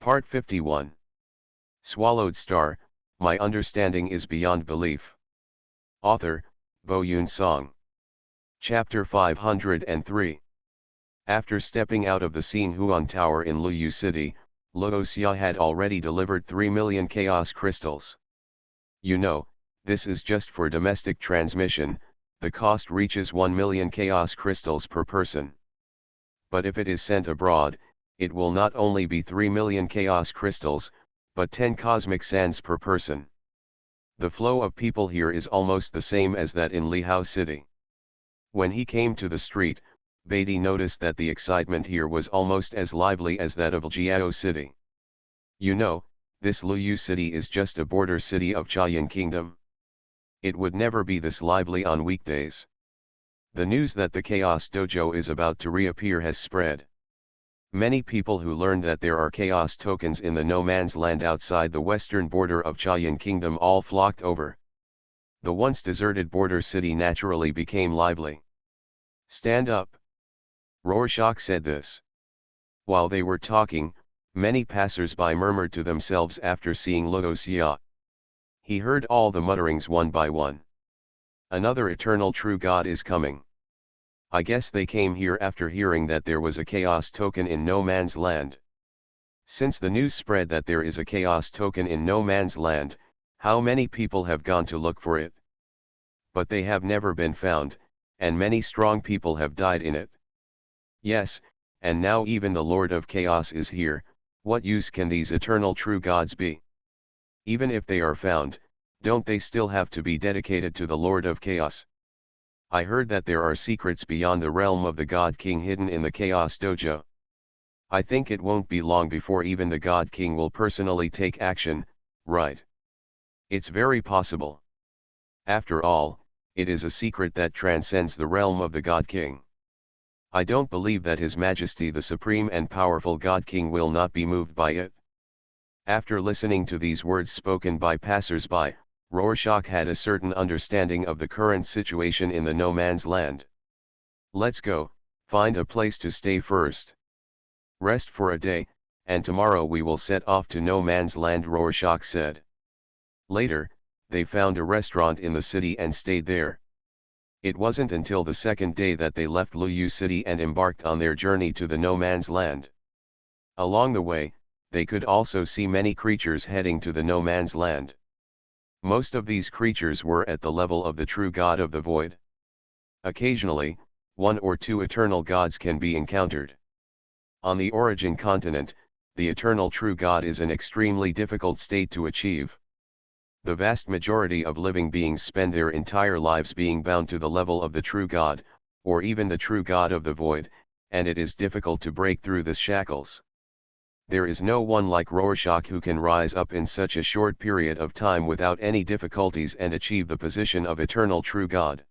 Part 51. Swallowed Star, My Understanding is Beyond Belief. Author, Bo Yoon Song. Chapter 503. After stepping out of the Xinhuan Tower in Luyu City, Luoxia had already delivered 3 million chaos crystals. You know, this is just for domestic transmission, the cost reaches 1 million chaos crystals per person. But if it is sent abroad, it will not only be 3 million chaos crystals, but 10 cosmic sands per person. The flow of people here is almost the same as that in Lihao City. When he came to the street, Beatty noticed that the excitement here was almost as lively as that of Jiao City. You know, this Luyu City is just a border city of Chayan Kingdom. It would never be this lively on weekdays. The news that the Chaos Dojo is about to reappear has spread. Many people who learned that there are chaos tokens in the no man's land outside the western border of Chayan Kingdom all flocked over. The once deserted border city naturally became lively. Stand up. Rorschach said this. While they were talking, many passers-by murmured to themselves after seeing Luoxia. He heard all the mutterings one by one. Another eternal true God is coming. I guess they came here after hearing that there was a chaos token in no man's land. Since the news spread that there is a chaos token in no man's land, how many people have gone to look for it? But they have never been found, and many strong people have died in it. Yes, and now even the Lord of Chaos is here. What use can these eternal true gods be? Even if they are found, don't they still have to be dedicated to the Lord of Chaos? I heard that there are secrets beyond the realm of the God King hidden in the Chaos Dojo. I think it won't be long before even the God King will personally take action, right? It's very possible. After all, it is a secret that transcends the realm of the God King. I don't believe that His Majesty the Supreme and Powerful God King will not be moved by it. After listening to these words spoken by passers-by, Rorschach had a certain understanding of the current situation in the no man's land. Let's go, find a place to stay first. Rest for a day, and tomorrow we will set off to no man's land, Rorschach said. Later, they found a restaurant in the city and stayed there. It wasn't until the second day that they left Luyu City and embarked on their journey to the no man's land. Along the way, they could also see many creatures heading to the no man's land. Most of these creatures were at the level of the true God of the void. Occasionally, one or two eternal gods can be encountered. On the origin continent, the eternal true God is an extremely difficult state to achieve. The vast majority of living beings spend their entire lives being bound to the level of the true God, or even the true God of the void, and it is difficult to break through the shackles. There is no one like Rorschach who can rise up in such a short period of time without any difficulties and achieve the position of eternal true God.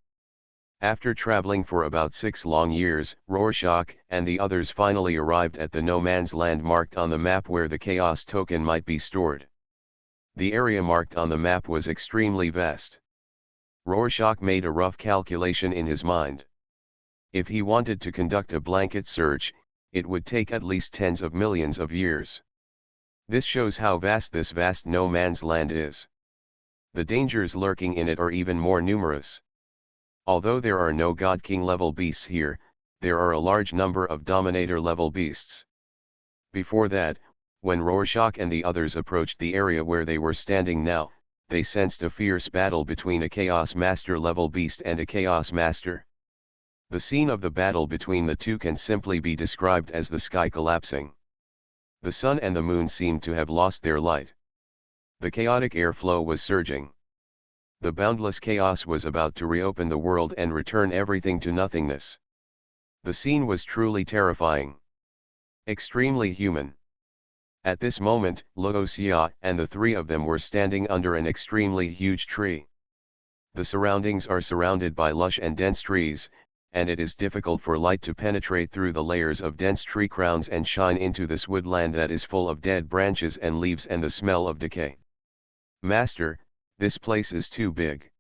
After traveling for about 6 long years, Rorschach and the others finally arrived at the no man's land marked on the map where the chaos token might be stored. The area marked on the map was extremely vast. Rorschach made a rough calculation in his mind. If he wanted to conduct a blanket search, it would take at least tens of millions of years. This shows how vast this vast no man's land is. The dangers lurking in it are even more numerous. Although there are no God King level beasts here, there are a large number of Dominator level beasts. Before that, when Rorschach and the others approached the area where they were standing now, they sensed a fierce battle between a Chaos Master level beast and a Chaos Master. The scene of the battle between the two can simply be described as the sky collapsing. The sun and the moon seemed to have lost their light. The chaotic airflow was surging. The boundless chaos was about to reopen the world and return everything to nothingness. The scene was truly terrifying. Extremely human. At this moment, Luoxia and the three of them were standing under an extremely huge tree. The surroundings are surrounded by lush and dense trees, and it is difficult for light to penetrate through the layers of dense tree crowns and shine into this woodland that is full of dead branches and leaves and the smell of decay. Master, this place is too big.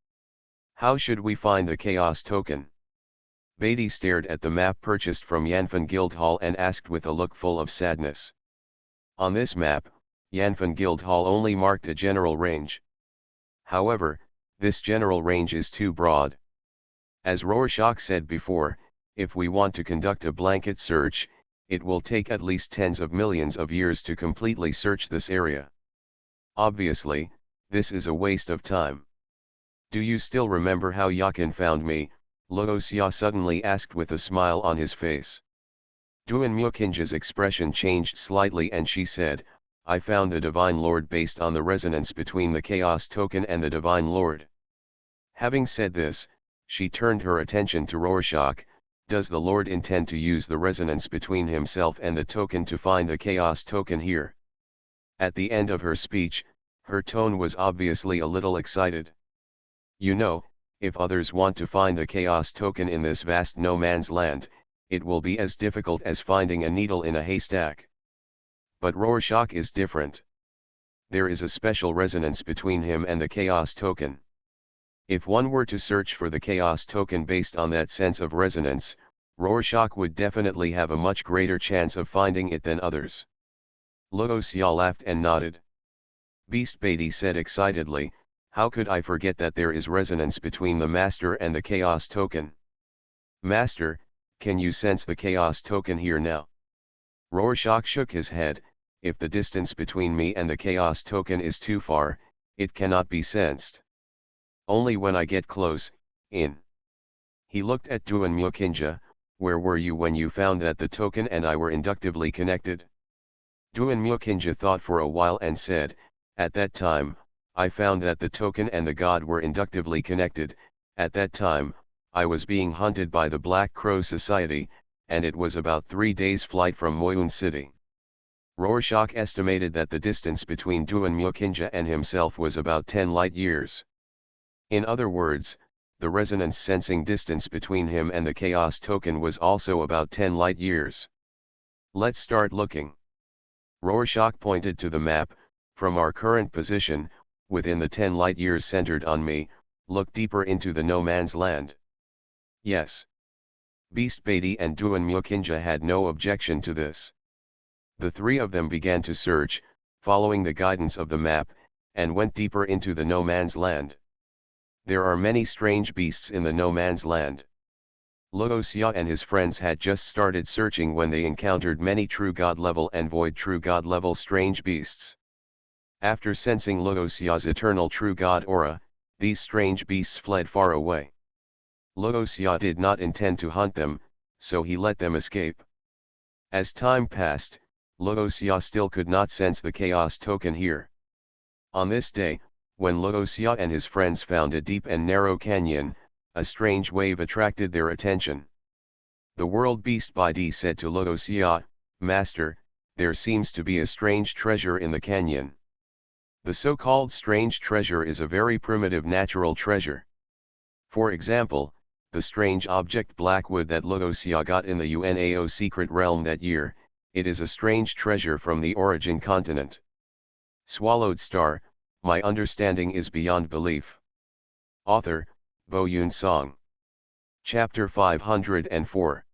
How should we find the chaos token? Beatty stared at the map purchased from Yanfan Guildhall and asked with a look full of sadness. On this map, Yanfen Guildhall only marked a general range. However, this general range is too broad. As Rorschach said before, if we want to conduct a blanket search, it will take at least tens of millions of years to completely search this area. Obviously, this is a waste of time. Do you still remember how Yakin found me? Luoxia suddenly asked with a smile on his face. Duan Mukinja's expression changed slightly and she said, I found the Divine Lord based on the resonance between the Chaos Token and the Divine Lord. Having said this, she turned her attention to Rorschach. Does the Lord intend to use the resonance between himself and the token to find the Chaos Token here? At the end of her speech, her tone was obviously a little excited. You know, if others want to find the Chaos Token in this vast no man's land, it will be as difficult as finding a needle in a haystack. But Rorschach is different. There is a special resonance between him and the Chaos Token. If one were to search for the Chaos Token based on that sense of resonance, Rorschach would definitely have a much greater chance of finding it than others. Luoxia laughed and nodded. Beast Beatty said excitedly, how could I forget that there is resonance between the Master and the Chaos Token? Master, can you sense the Chaos Token here now? Rorschach shook his head, if the distance between me and the Chaos Token is too far, it cannot be sensed. Only when I get close, in. He looked at Duan Mukinja, where were you when you found that the token and I were inductively connected? Duan Mukinja thought for a while and said, at that time, I found that the token and the god were inductively connected. At that time, I was being hunted by the Black Crow Society, and it was about 3 days' flight from Moyun City. Rorschach estimated that the distance between Duan Mukinja and himself was about 10 light years. In other words, the resonance sensing distance between him and the Chaos Token was also about 10 light years. Let's start looking. Rorschach pointed to the map. From our current position, within the 10 light years centered on me, look deeper into the no man's land. Yes. Beast Beatty and Duan Mukinja had no objection to this. The three of them began to search, following the guidance of the map, and went deeper into the no man's land. There are many strange beasts in the no man's land. Luoxia and his friends had just started searching when they encountered many true god level and void true god level strange beasts. After sensing Luoxia's eternal true god aura, these strange beasts fled far away. Luoxia did not intend to hunt them, so he let them escape. As time passed, Luoxia still could not sense the Chaos Token here. On this day, when Luoxia and his friends found a deep and narrow canyon, a strange wave attracted their attention. The world beast Bidi said to Luoxia, Master, there seems to be a strange treasure in the canyon. The so-called strange treasure is a very primitive natural treasure. For example, the strange object Blackwood that Luoxia got in the UNAO secret realm that year, it is a strange treasure from the origin continent. Swallowed Star, my understanding is beyond belief. Author, Bo Yun Song. Chapter 504.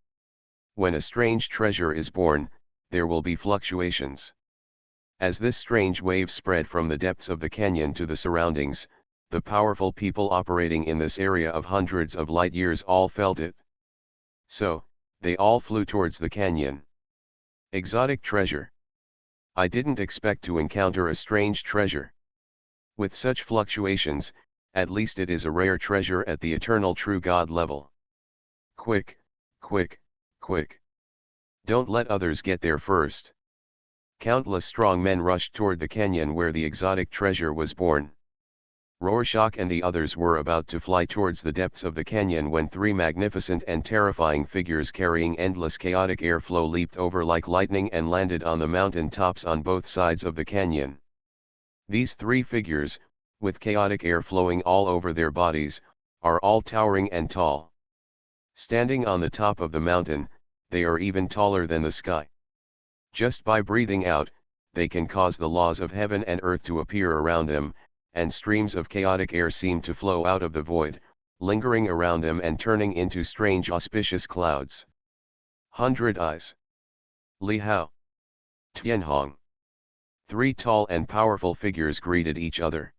When a strange treasure is born, there will be fluctuations. As this strange wave spread from the depths of the canyon to the surroundings, the powerful people operating in this area of hundreds of light years all felt it. So, they all flew towards the canyon. Exotic treasure. I didn't expect to encounter a strange treasure. With such fluctuations, at least it is a rare treasure at the eternal true God level. Quick, quick, quick. Don't let others get there first. Countless strong men rushed toward the canyon where the exotic treasure was born. Rorschach and the others were about to fly towards the depths of the canyon when three magnificent and terrifying figures carrying endless chaotic airflow leaped over like lightning and landed on the mountain tops on both sides of the canyon. These three figures, with chaotic air flowing all over their bodies, are all towering and tall. Standing on the top of the mountain, they are even taller than the sky. Just by breathing out, they can cause the laws of heaven and earth to appear around them, and streams of chaotic air seem to flow out of the void, lingering around them and turning into strange auspicious clouds. 100 Eyes. Li Hao. Tianhong. Three tall and powerful figures greeted each other.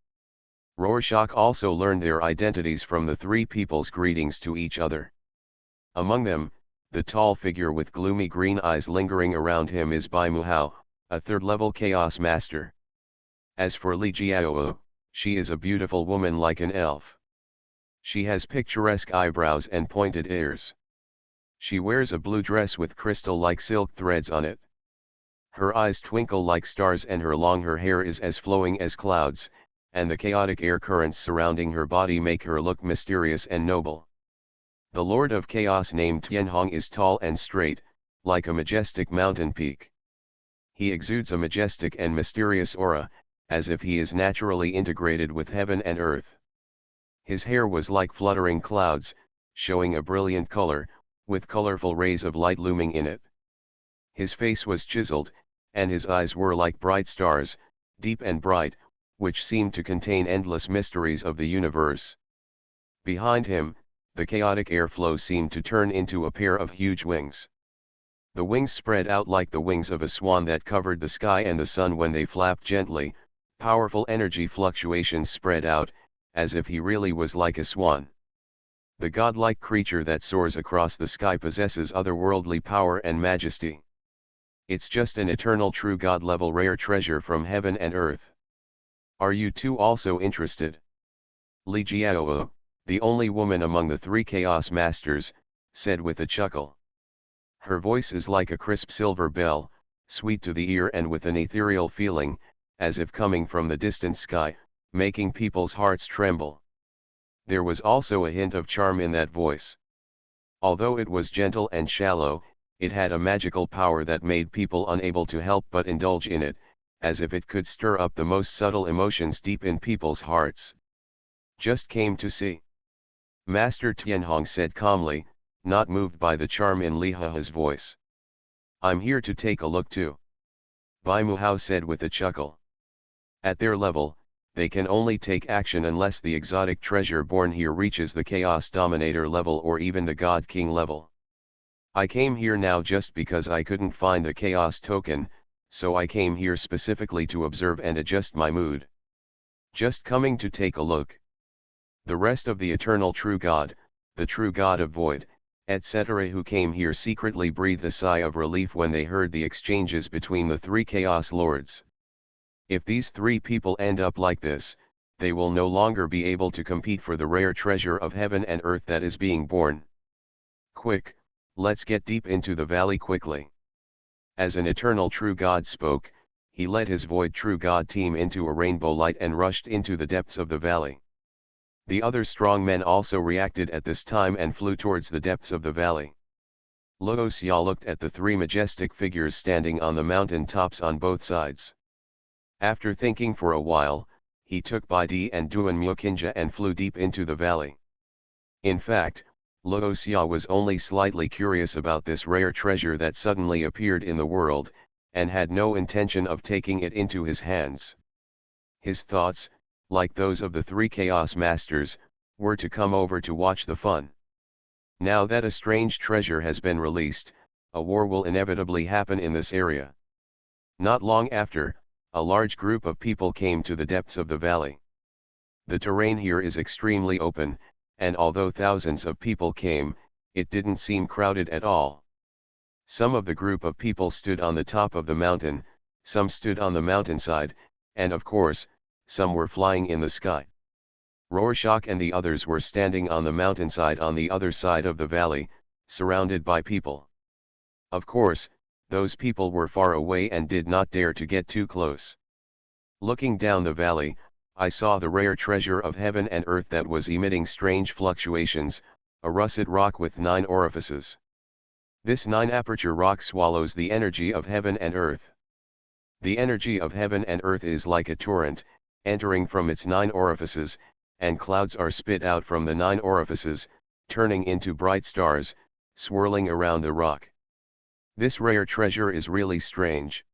Rorschach also learned their identities from the three people's greetings to each other. Among them, the tall figure with gloomy green eyes lingering around him is Bai Muhao, a third-level Chaos Master. As for Li Jiao, she is a beautiful woman like an elf. She has picturesque eyebrows and pointed ears. She wears a blue dress with crystal-like silk threads on it. Her eyes twinkle like stars and her hair is as flowing as clouds, and the chaotic air currents surrounding her body make her look mysterious and noble. The Lord of Chaos named Tianhong is tall and straight, like a majestic mountain peak. He exudes a majestic and mysterious aura, as if he is naturally integrated with heaven and earth. His hair was like fluttering clouds, showing a brilliant color, with colorful rays of light looming in it. His face was chiseled, and his eyes were like bright stars, deep and bright, which seemed to contain endless mysteries of the universe. Behind him, the chaotic airflow seemed to turn into a pair of huge wings. The wings spread out like the wings of a swan that covered the sky and the sun when they flapped gently. Powerful energy fluctuations spread out, as if he really was like a swan. The godlike creature that soars across the sky possesses otherworldly power and majesty. It's just an eternal true god-level rare treasure from heaven and earth. Are you two also interested? Li Jiao, the only woman among the three Chaos Masters, said with a chuckle. Her voice is like a crisp silver bell, sweet to the ear and with an ethereal feeling, as if coming from the distant sky, making people's hearts tremble. There was also a hint of charm in that voice. Although it was gentle and shallow, it had a magical power that made people unable to help but indulge in it, as if it could stir up the most subtle emotions deep in people's hearts. Just came to see. Master Tianhong said calmly, not moved by the charm in Li He's voice. I'm here to take a look too. Bai Muhao said with a chuckle. At their level, they can only take action unless the exotic treasure born here reaches the Chaos Dominator level or even the God King level. I came here now just because I couldn't find the Chaos token, so I came here specifically to observe and adjust my mood. Just coming to take a look. The rest of the eternal true God, the true God of void, etc. who came here secretly breathed a sigh of relief when they heard the exchanges between the three Chaos Lords. If these three people end up like this, they will no longer be able to compete for the rare treasure of heaven and earth that is being born. Quick, let's get deep into the valley quickly. As an eternal true God spoke, he led his void true God team into a rainbow light and rushed into the depths of the valley. The other strong men also reacted at this time and flew towards the depths of the valley. Luo Xia looked at the three majestic figures standing on the mountain tops on both sides. After thinking for a while, he took Bai Di and Duan Muqinja and flew deep into the valley. In fact, Luo Xia was only slightly curious about this rare treasure that suddenly appeared in the world, and had no intention of taking it into his hands. His thoughts, like those of the three Chaos Masters, were to come over to watch the fun. Now that a strange treasure has been released, a war will inevitably happen in this area. Not long after, a large group of people came to the depths of the valley. The terrain here is extremely open, and although thousands of people came, it didn't seem crowded at all. Some of the group of people stood on the top of the mountain, some stood on the mountainside, and of course, some were flying in the sky. Rorschach and the others were standing on the mountainside on the other side of the valley, surrounded by people. Of course, those people were far away and did not dare to get too close. Looking down the valley, I saw the rare treasure of heaven and earth that was emitting strange fluctuations, a russet rock with 9 orifices. This 9-aperture rock swallows the energy of heaven and earth. The energy of heaven and earth is like a torrent, entering from its 9 orifices, and clouds are spit out from the 9 orifices, turning into bright stars, swirling around the rock. This rare treasure is really strange.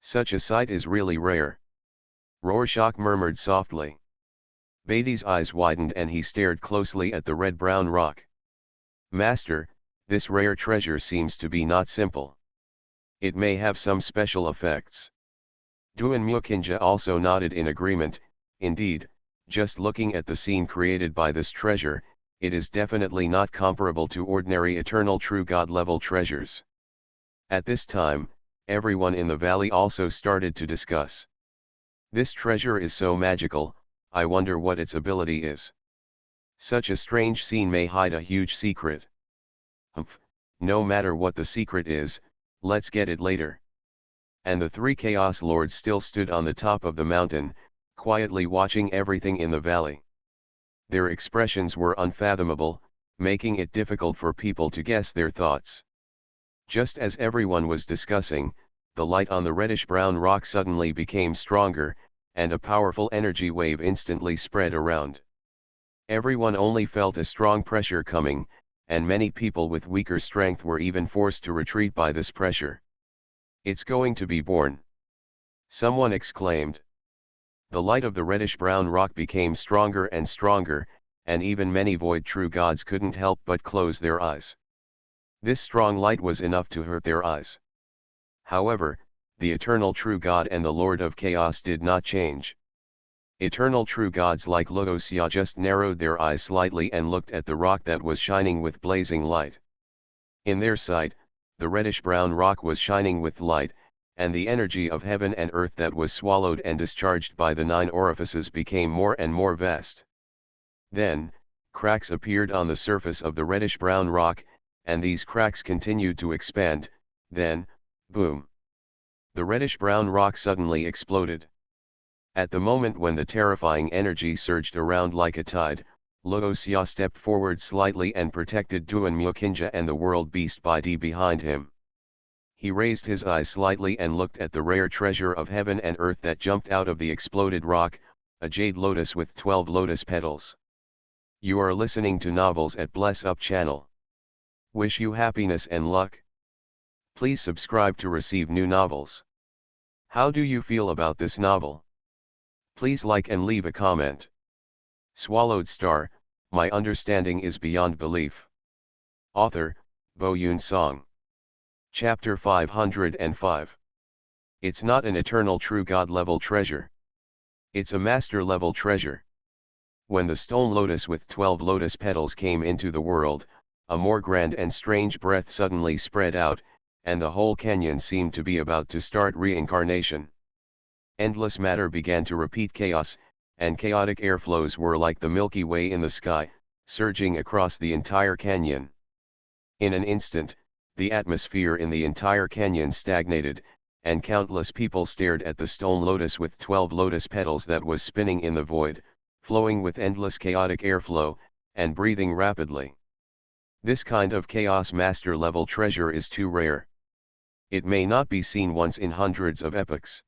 Such a sight is really rare. Rorschach murmured softly. Beatty's eyes widened and he stared closely at the red-brown rock. Master, this rare treasure seems to be not simple. It may have some special effects. Duan Mukinja also nodded in agreement. Indeed, just looking at the scene created by this treasure, it is definitely not comparable to ordinary eternal true God level treasures. At this time, everyone in the valley also started to discuss. This treasure is so magical, I wonder what its ability is. Such a strange scene may hide a huge secret. Humph, no matter what the secret is, let's get it later. And the three Chaos Lords still stood on the top of the mountain, quietly watching everything in the valley. Their expressions were unfathomable, making it difficult for people to guess their thoughts. Just as everyone was discussing, the light on the reddish-brown rock suddenly became stronger, and a powerful energy wave instantly spread around. Everyone only felt a strong pressure coming, and many people with weaker strength were even forced to retreat by this pressure. It's going to be born. Someone exclaimed. The light of the reddish-brown rock became stronger and stronger, and even many void true gods couldn't help but close their eyes. This strong light was enough to hurt their eyes. However, the eternal true God and the Lord of Chaos did not change. Eternal true gods like Logosya just narrowed their eyes slightly and looked at the rock that was shining with blazing light. In their sight, the reddish-brown rock was shining with light, and the energy of heaven and earth that was swallowed and discharged by the 9 orifices became more and more vast. Then, cracks appeared on the surface of the reddish-brown rock, and these cracks continued to expand. Then, boom! The reddish-brown rock suddenly exploded. At the moment when the terrifying energy surged around like a tide, Logosya stepped forward slightly and protected Duan Mukinja and the world beast by D behind him. He raised his eyes slightly and looked at the rare treasure of heaven and earth that jumped out of the exploded rock, a jade lotus with 12 lotus petals. You are listening to Novels at Bless Up channel. Wish you happiness and luck. Please subscribe to receive new novels. How do you feel about this novel? Please like and leave a comment. Swallowed Star, my understanding is beyond belief. Author, Bo Yoon Song. Chapter 505. It's not an eternal true God level treasure. It's a master level treasure. When the stone lotus with 12 lotus petals came into the world, a more grand and strange breath suddenly spread out, and the whole canyon seemed to be about to start reincarnation. Endless matter began to repeat chaos, and chaotic airflows were like the Milky Way in the sky, surging across the entire canyon. In an instant, the atmosphere in the entire canyon stagnated, and countless people stared at the stone lotus with 12 lotus petals that was spinning in the void, flowing with endless chaotic airflow, and breathing rapidly. This kind of chaos master level treasure is too rare. It may not be seen once in hundreds of epochs.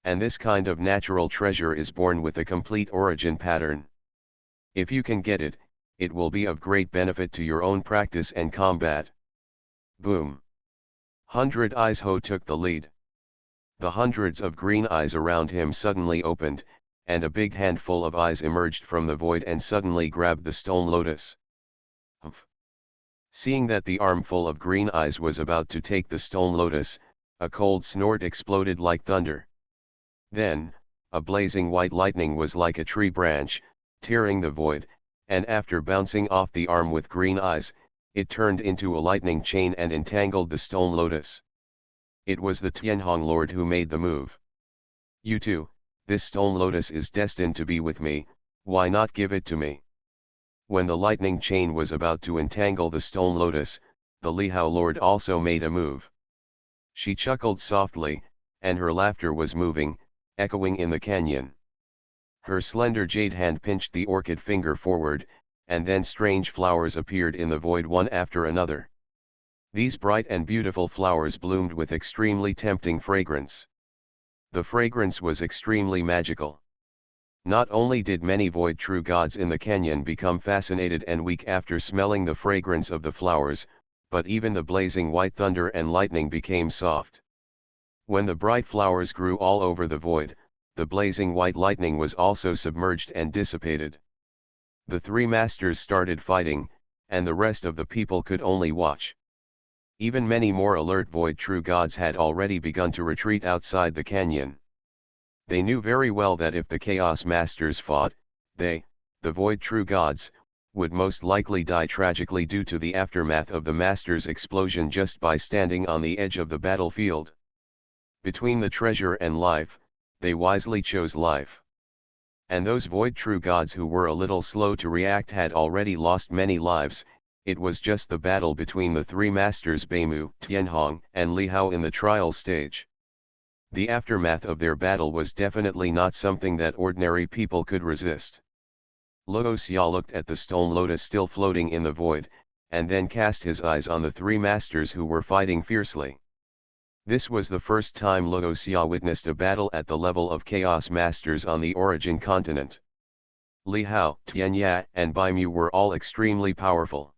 And this kind of natural treasure is born with a complete origin pattern. If you can get it, it will be of great benefit to your own practice and combat. Boom! 100 Eyes Ho took the lead. The hundreds of green eyes around him suddenly opened, and a big handful of eyes emerged from the void and suddenly grabbed the stone lotus. Humph! Seeing that the armful of green eyes was about to take the stone lotus, a cold snort exploded like thunder. Then, a blazing white lightning was like a tree branch, tearing the void, and after bouncing off the arm with green eyes, it turned into a lightning chain and entangled the stone lotus. It was the Tianhong Lord who made the move. You too, this stone lotus is destined to be with me, why not give it to me? When the lightning chain was about to entangle the stone lotus, the Lihao Lord also made a move. She chuckled softly, and her laughter was moving, echoing in the canyon. Her slender jade hand pinched the orchid finger forward, and then strange flowers appeared in the void one after another. These bright and beautiful flowers bloomed with extremely tempting fragrance. The fragrance was extremely magical. Not only did many void true gods in the canyon become fascinated and weak after smelling the fragrance of the flowers, but even the blazing white thunder and lightning became soft. When the bright flowers grew all over the void, the blazing white lightning was also submerged and dissipated. The three masters started fighting, and the rest of the people could only watch. Even many more alert void true gods had already begun to retreat outside the canyon. They knew very well that if the Chaos Masters fought, they, the Void True Gods, would most likely die tragically due to the aftermath of the Master's explosion just by standing on the edge of the battlefield. Between the treasure and life, they wisely chose life. And those Void True Gods who were a little slow to react had already lost many lives. It was just the battle between the three masters Beimu, Tianhong, and Li Hao in the trial stage. The aftermath of their battle was definitely not something that ordinary people could resist. Luo Xia looked at the stone lotus still floating in the void, and then cast his eyes on the three masters who were fighting fiercely. This was the first time Luo Xia witnessed a battle at the level of Chaos Masters on the Origin continent. Li Hao, Tianya, and Baimu were all extremely powerful.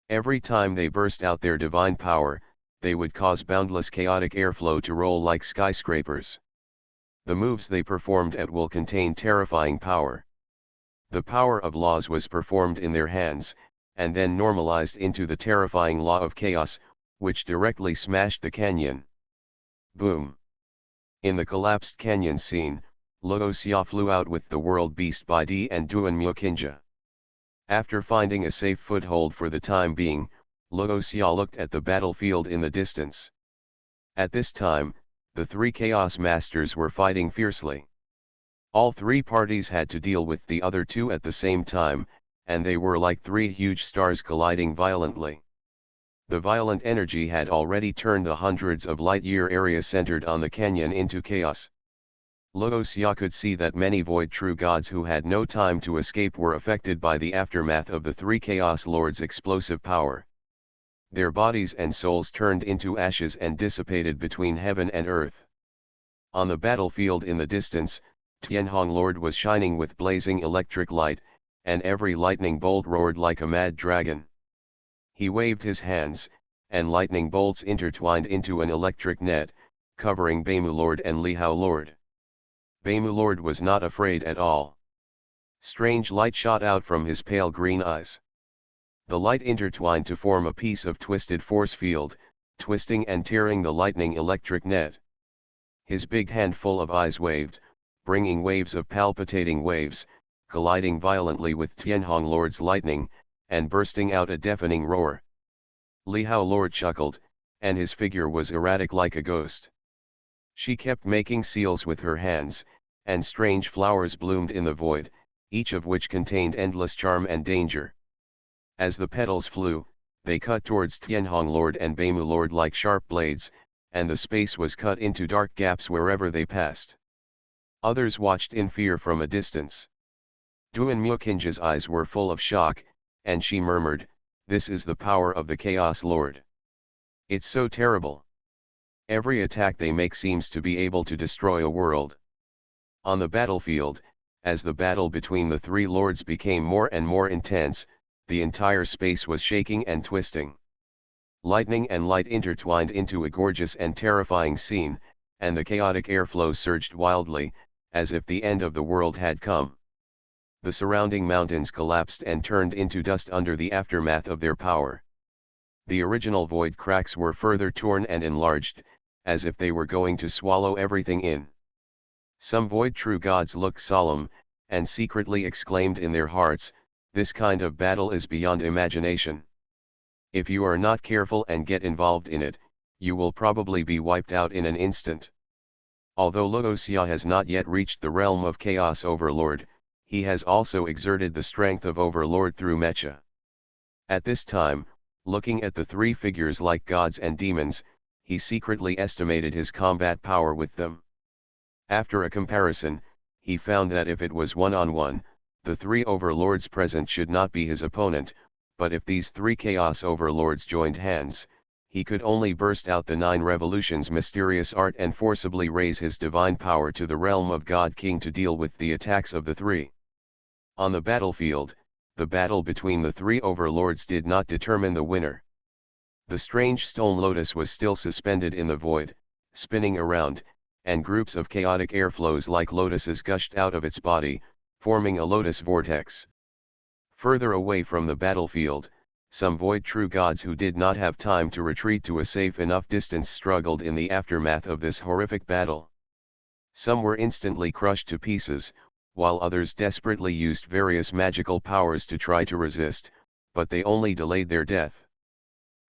Every time they burst out their divine power, they would cause boundless chaotic airflow to roll like skyscrapers. The moves they performed at will contained terrifying power. The power of laws was performed in their hands, and then normalized into the terrifying law of chaos, which directly smashed the canyon. Boom! In the collapsed canyon scene, Luo Xia flew out with the world beast Bai Di and Duan Mukinja. After finding a safe foothold for the time being, Luo Xia looked at the battlefield in the distance. At this time, the three Chaos Masters were fighting fiercely. All three parties had to deal with the other two at the same time, and they were like three huge stars colliding violently. The violent energy had already turned the hundreds of light-year area centered on the canyon into chaos. Luo Xia could see that many Void True Gods who had no time to escape were affected by the aftermath of the three Chaos Lords' explosive power. Their bodies and souls turned into ashes and dissipated between heaven and earth. On the battlefield in the distance, Tianhong Lord was shining with blazing electric light, and every lightning bolt roared like a mad dragon. He waved his hands, and lightning bolts intertwined into an electric net, covering Beimu Lord and Li Hao Lord. Beimu Lord was not afraid at all. Strange light shot out from his pale green eyes. The light intertwined to form a piece of twisted force field, twisting and tearing the lightning electric net. His big handful of eyes waved, bringing waves of palpitating waves, colliding violently with Tianhong Lord's lightning, and bursting out a deafening roar. Li Hao Lord chuckled, and his figure was erratic like a ghost. She kept making seals with her hands, and strange flowers bloomed in the void, each of which contained endless charm and danger. As the petals flew, they cut towards Tianhong Lord and Beimu Lord like sharp blades, and the space was cut into dark gaps wherever they passed. Others watched in fear from a distance. Duan Mukinja's eyes were full of shock, and she murmured, "This is the power of the Chaos Lord. It's so terrible. Every attack they make seems to be able to destroy a world." On the battlefield, as the battle between the three lords became more and more intense, the entire space was shaking and twisting. Lightning and light intertwined into a gorgeous and terrifying scene, and the chaotic airflow surged wildly, as if the end of the world had come. The surrounding mountains collapsed and turned into dust under the aftermath of their power. The original void cracks were further torn and enlarged, as if they were going to swallow everything in. Some Void True Gods looked solemn, and secretly exclaimed in their hearts, "This kind of battle is beyond imagination. If you are not careful and get involved in it, you will probably be wiped out in an instant." Although Luo Xia has not yet reached the realm of Chaos Overlord, he has also exerted the strength of Overlord through Mecha. At this time, looking at the three figures like gods and demons, he secretly estimated his combat power with them. After a comparison, he found that if it was one-on-one, the three overlords present should not be his opponent, but if these three Chaos Overlords joined hands, he could only burst out the 9 revolutions mysterious art and forcibly raise his divine power to the realm of God King to deal with the attacks of the three. On the battlefield, the battle between the three overlords did not determine the winner. The strange stone lotus was still suspended in the void, spinning around, and groups of chaotic airflows like lotuses gushed out of its body, forming a lotus vortex. Further away from the battlefield, some Void True Gods who did not have time to retreat to a safe enough distance struggled in the aftermath of this horrific battle. Some were instantly crushed to pieces, while others desperately used various magical powers to try to resist, but they only delayed their death.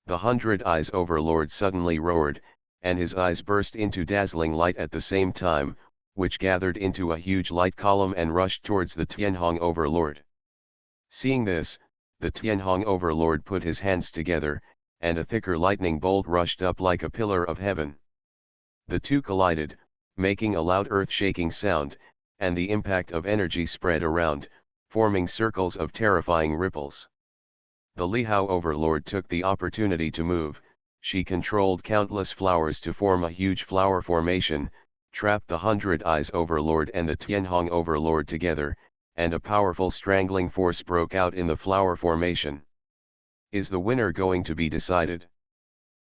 The 100 Eyes Overlord suddenly roared, and his eyes burst into dazzling light at the same time, which gathered into a huge light column and rushed towards the Tianhong Overlord. Seeing this, the Tianhong Overlord put his hands together, and a thicker lightning bolt rushed up like a pillar of heaven. The two collided, making a loud earth-shaking sound, and the impact of energy spread around, forming circles of terrifying ripples. The Lihao Overlord took the opportunity to move. She controlled countless flowers to form a huge flower formation, trapped the 100 Eyes Overlord and the Tianhong Overlord together, and a powerful strangling force broke out in the flower formation. Is the winner going to be decided?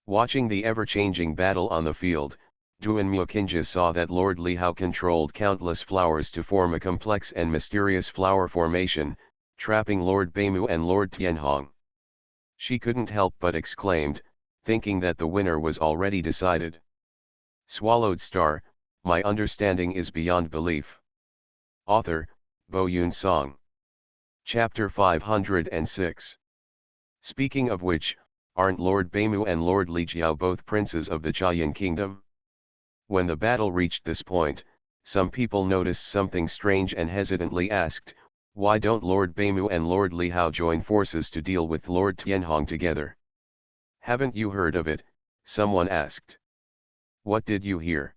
Watching the ever-changing battle on the field, Duan Mukinja saw that Lord Lihao controlled countless flowers to form a complex and mysterious flower formation, trapping Lord Beimu and Lord Tianhong. She couldn't help but exclaimed, thinking that the winner was already decided. Swallowed Star, my understanding is beyond belief. Author, Bo Yun Song. Chapter 506. Speaking of which, aren't Lord Beimu and Lord Lijiao both princes of the Chayan kingdom? When the battle reached this point, some people noticed something strange and hesitantly asked, why don't Lord Beimu and Lord Lihao join forces to deal with Lord Tianhong together? Haven't you heard of it? Someone asked. What did you hear?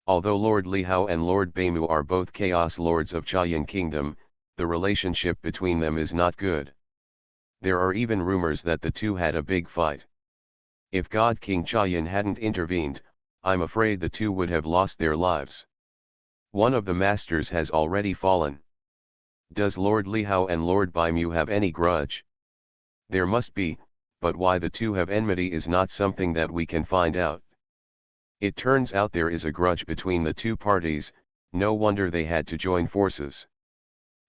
Although Lord Lihao and Lord Beimu are both Chaos Lords of Chayan Kingdom, the relationship between them is not good. There are even rumors that the two had a big fight. If God King Chayan hadn't intervened, I'm afraid the two would have lost their lives. One of the masters has already fallen. Does Lord Lihao and Lord Beimu have any grudge? There must be, but why the two have enmity is not something that we can find out. It turns out there is a grudge between the two parties, no wonder they had to join forces.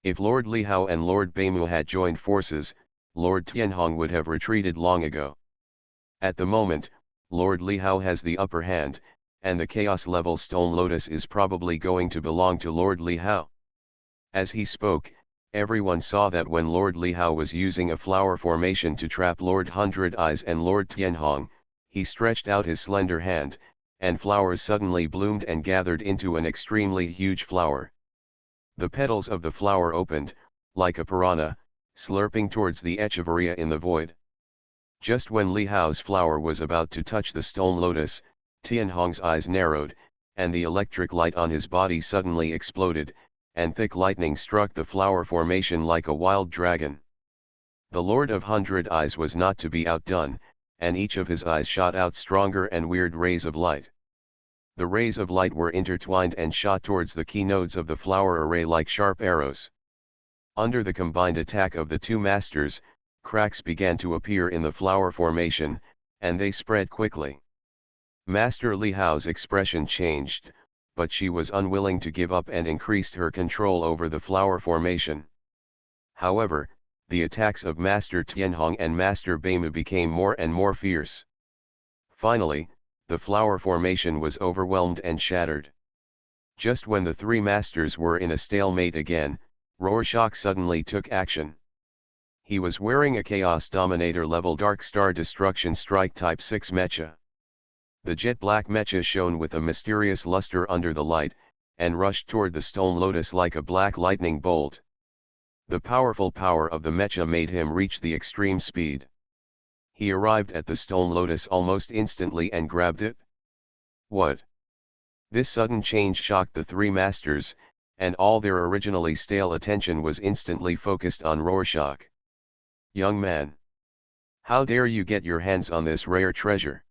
If Lord Lihao and Lord Beimu had joined forces, Lord Tianhong would have retreated long ago. At the moment, Lord Lihao has the upper hand, and the Chaos level Stone Lotus is probably going to belong to Lord Lihao. As he spoke, everyone saw that when Lord Lihao was using a flower formation to trap Lord 100 Eyes and Lord Tianhong, he stretched out his slender hand, and flowers suddenly bloomed and gathered into an extremely huge flower. The petals of the flower opened, like a piranha, slurping towards the echeveria in the void. Just when Lihao's flower was about to touch the stone lotus, Tianhong's eyes narrowed, and the electric light on his body suddenly exploded, and thick lightning struck the flower formation like a wild dragon. The Lord of 100 Eyes was not to be outdone, and each of his eyes shot out stronger and weird rays of light. The rays of light were intertwined and shot towards the key nodes of the flower array like sharp arrows. Under the combined attack of the two masters, cracks began to appear in the flower formation, and they spread quickly. Master Lihao's expression changed, but she was unwilling to give up and increased her control over the flower formation. However, the attacks of Master Tianhong and Master Beimu became more and more fierce. Finally, the flower formation was overwhelmed and shattered. Just when the three masters were in a stalemate again, Rorschach suddenly took action. He was wearing a Chaos Dominator level Dark Star Destruction Strike Type 6 mecha. The jet black mecha shone with a mysterious luster under the light, and rushed toward the stone lotus like a black lightning bolt. The powerful power of the mecha made him reach the extreme speed. He arrived at the stone lotus almost instantly and grabbed it. What? This sudden change shocked the three masters, and all their originally stale attention was instantly focused on Rorschach. Young man! How dare you get your hands on this rare treasure?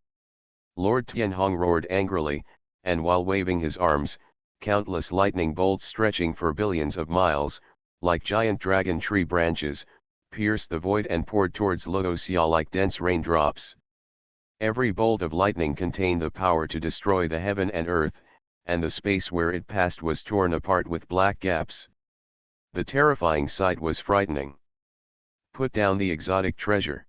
Lord Tianhong roared angrily, and while waving his arms, countless lightning bolts stretching for billions of miles, like giant dragon tree branches, pierced the void and poured towards Luo Xia like dense raindrops. Every bolt of lightning contained the power to destroy the heaven and earth, and the space where it passed was torn apart with black gaps. The terrifying sight was frightening. Put down the exotic treasure.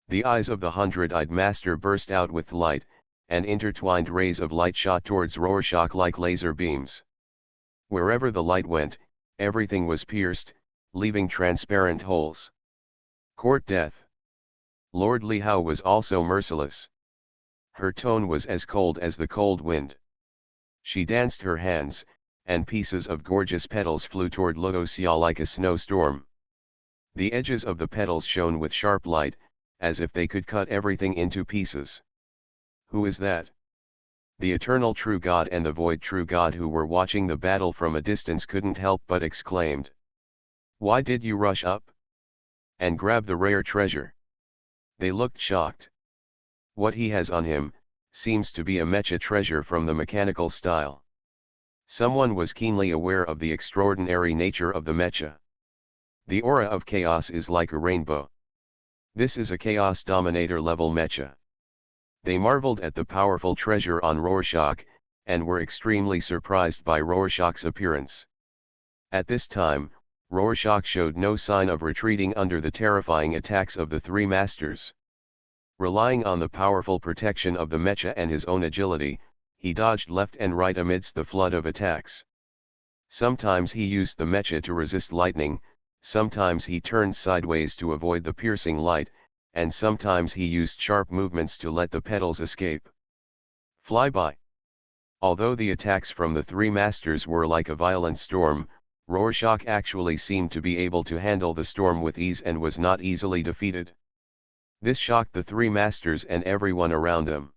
The eyes of the 100-eyed master burst out with light, and intertwined rays of light shot towards Rorschach like laser beams. Wherever the light went, everything was pierced, leaving transparent holes. Court death. Lord Li Hao was also merciless. Her tone was as cold as the cold wind. She danced her hands, and pieces of gorgeous petals flew toward Luoxia like a snowstorm. The edges of the petals shone with sharp light, as if they could cut everything into pieces. Who is that? The eternal true God and the void true God who were watching the battle from a distance couldn't help but exclaimed. Why did you rush up? And grab the rare treasure? They looked shocked. What he has on him, seems to be a mecha treasure from the mechanical style. Someone was keenly aware of the extraordinary nature of the mecha. The aura of chaos is like a rainbow. This is a Chaos Dominator level mecha. They marveled at the powerful treasure on Rorschach, and were extremely surprised by Rorschach's appearance. At this time, Rorschach showed no sign of retreating under the terrifying attacks of the three masters. Relying on the powerful protection of the mecha and his own agility, he dodged left and right amidst the flood of attacks. Sometimes he used the mecha to resist lightning, sometimes he turned sideways to avoid the piercing light, and sometimes he used sharp movements to let the petals escape. Flyby. Although the attacks from the three masters were like a violent storm, Rorschach actually seemed to be able to handle the storm with ease and was not easily defeated. This shocked the three masters and everyone around them.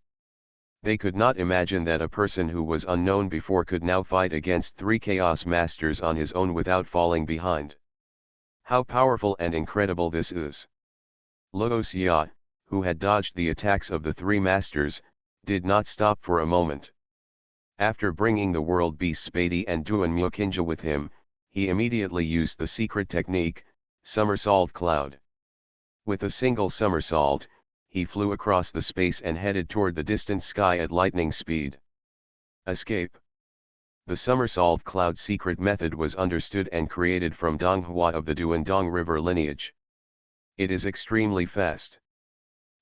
They could not imagine that a person who was unknown before could now fight against three Chaos Masters on his own without falling behind. How powerful and incredible this is! Luoxia, who had dodged the attacks of the three masters, did not stop for a moment. After bringing the world beasts Spady and Duan Myokinja with him, he immediately used the secret technique, Somersault Cloud. With a single somersault, he flew across the space and headed toward the distant sky at lightning speed. Escape. The somersault cloud secret method was understood and created from Donghua of the Duandong River lineage. It is extremely fast.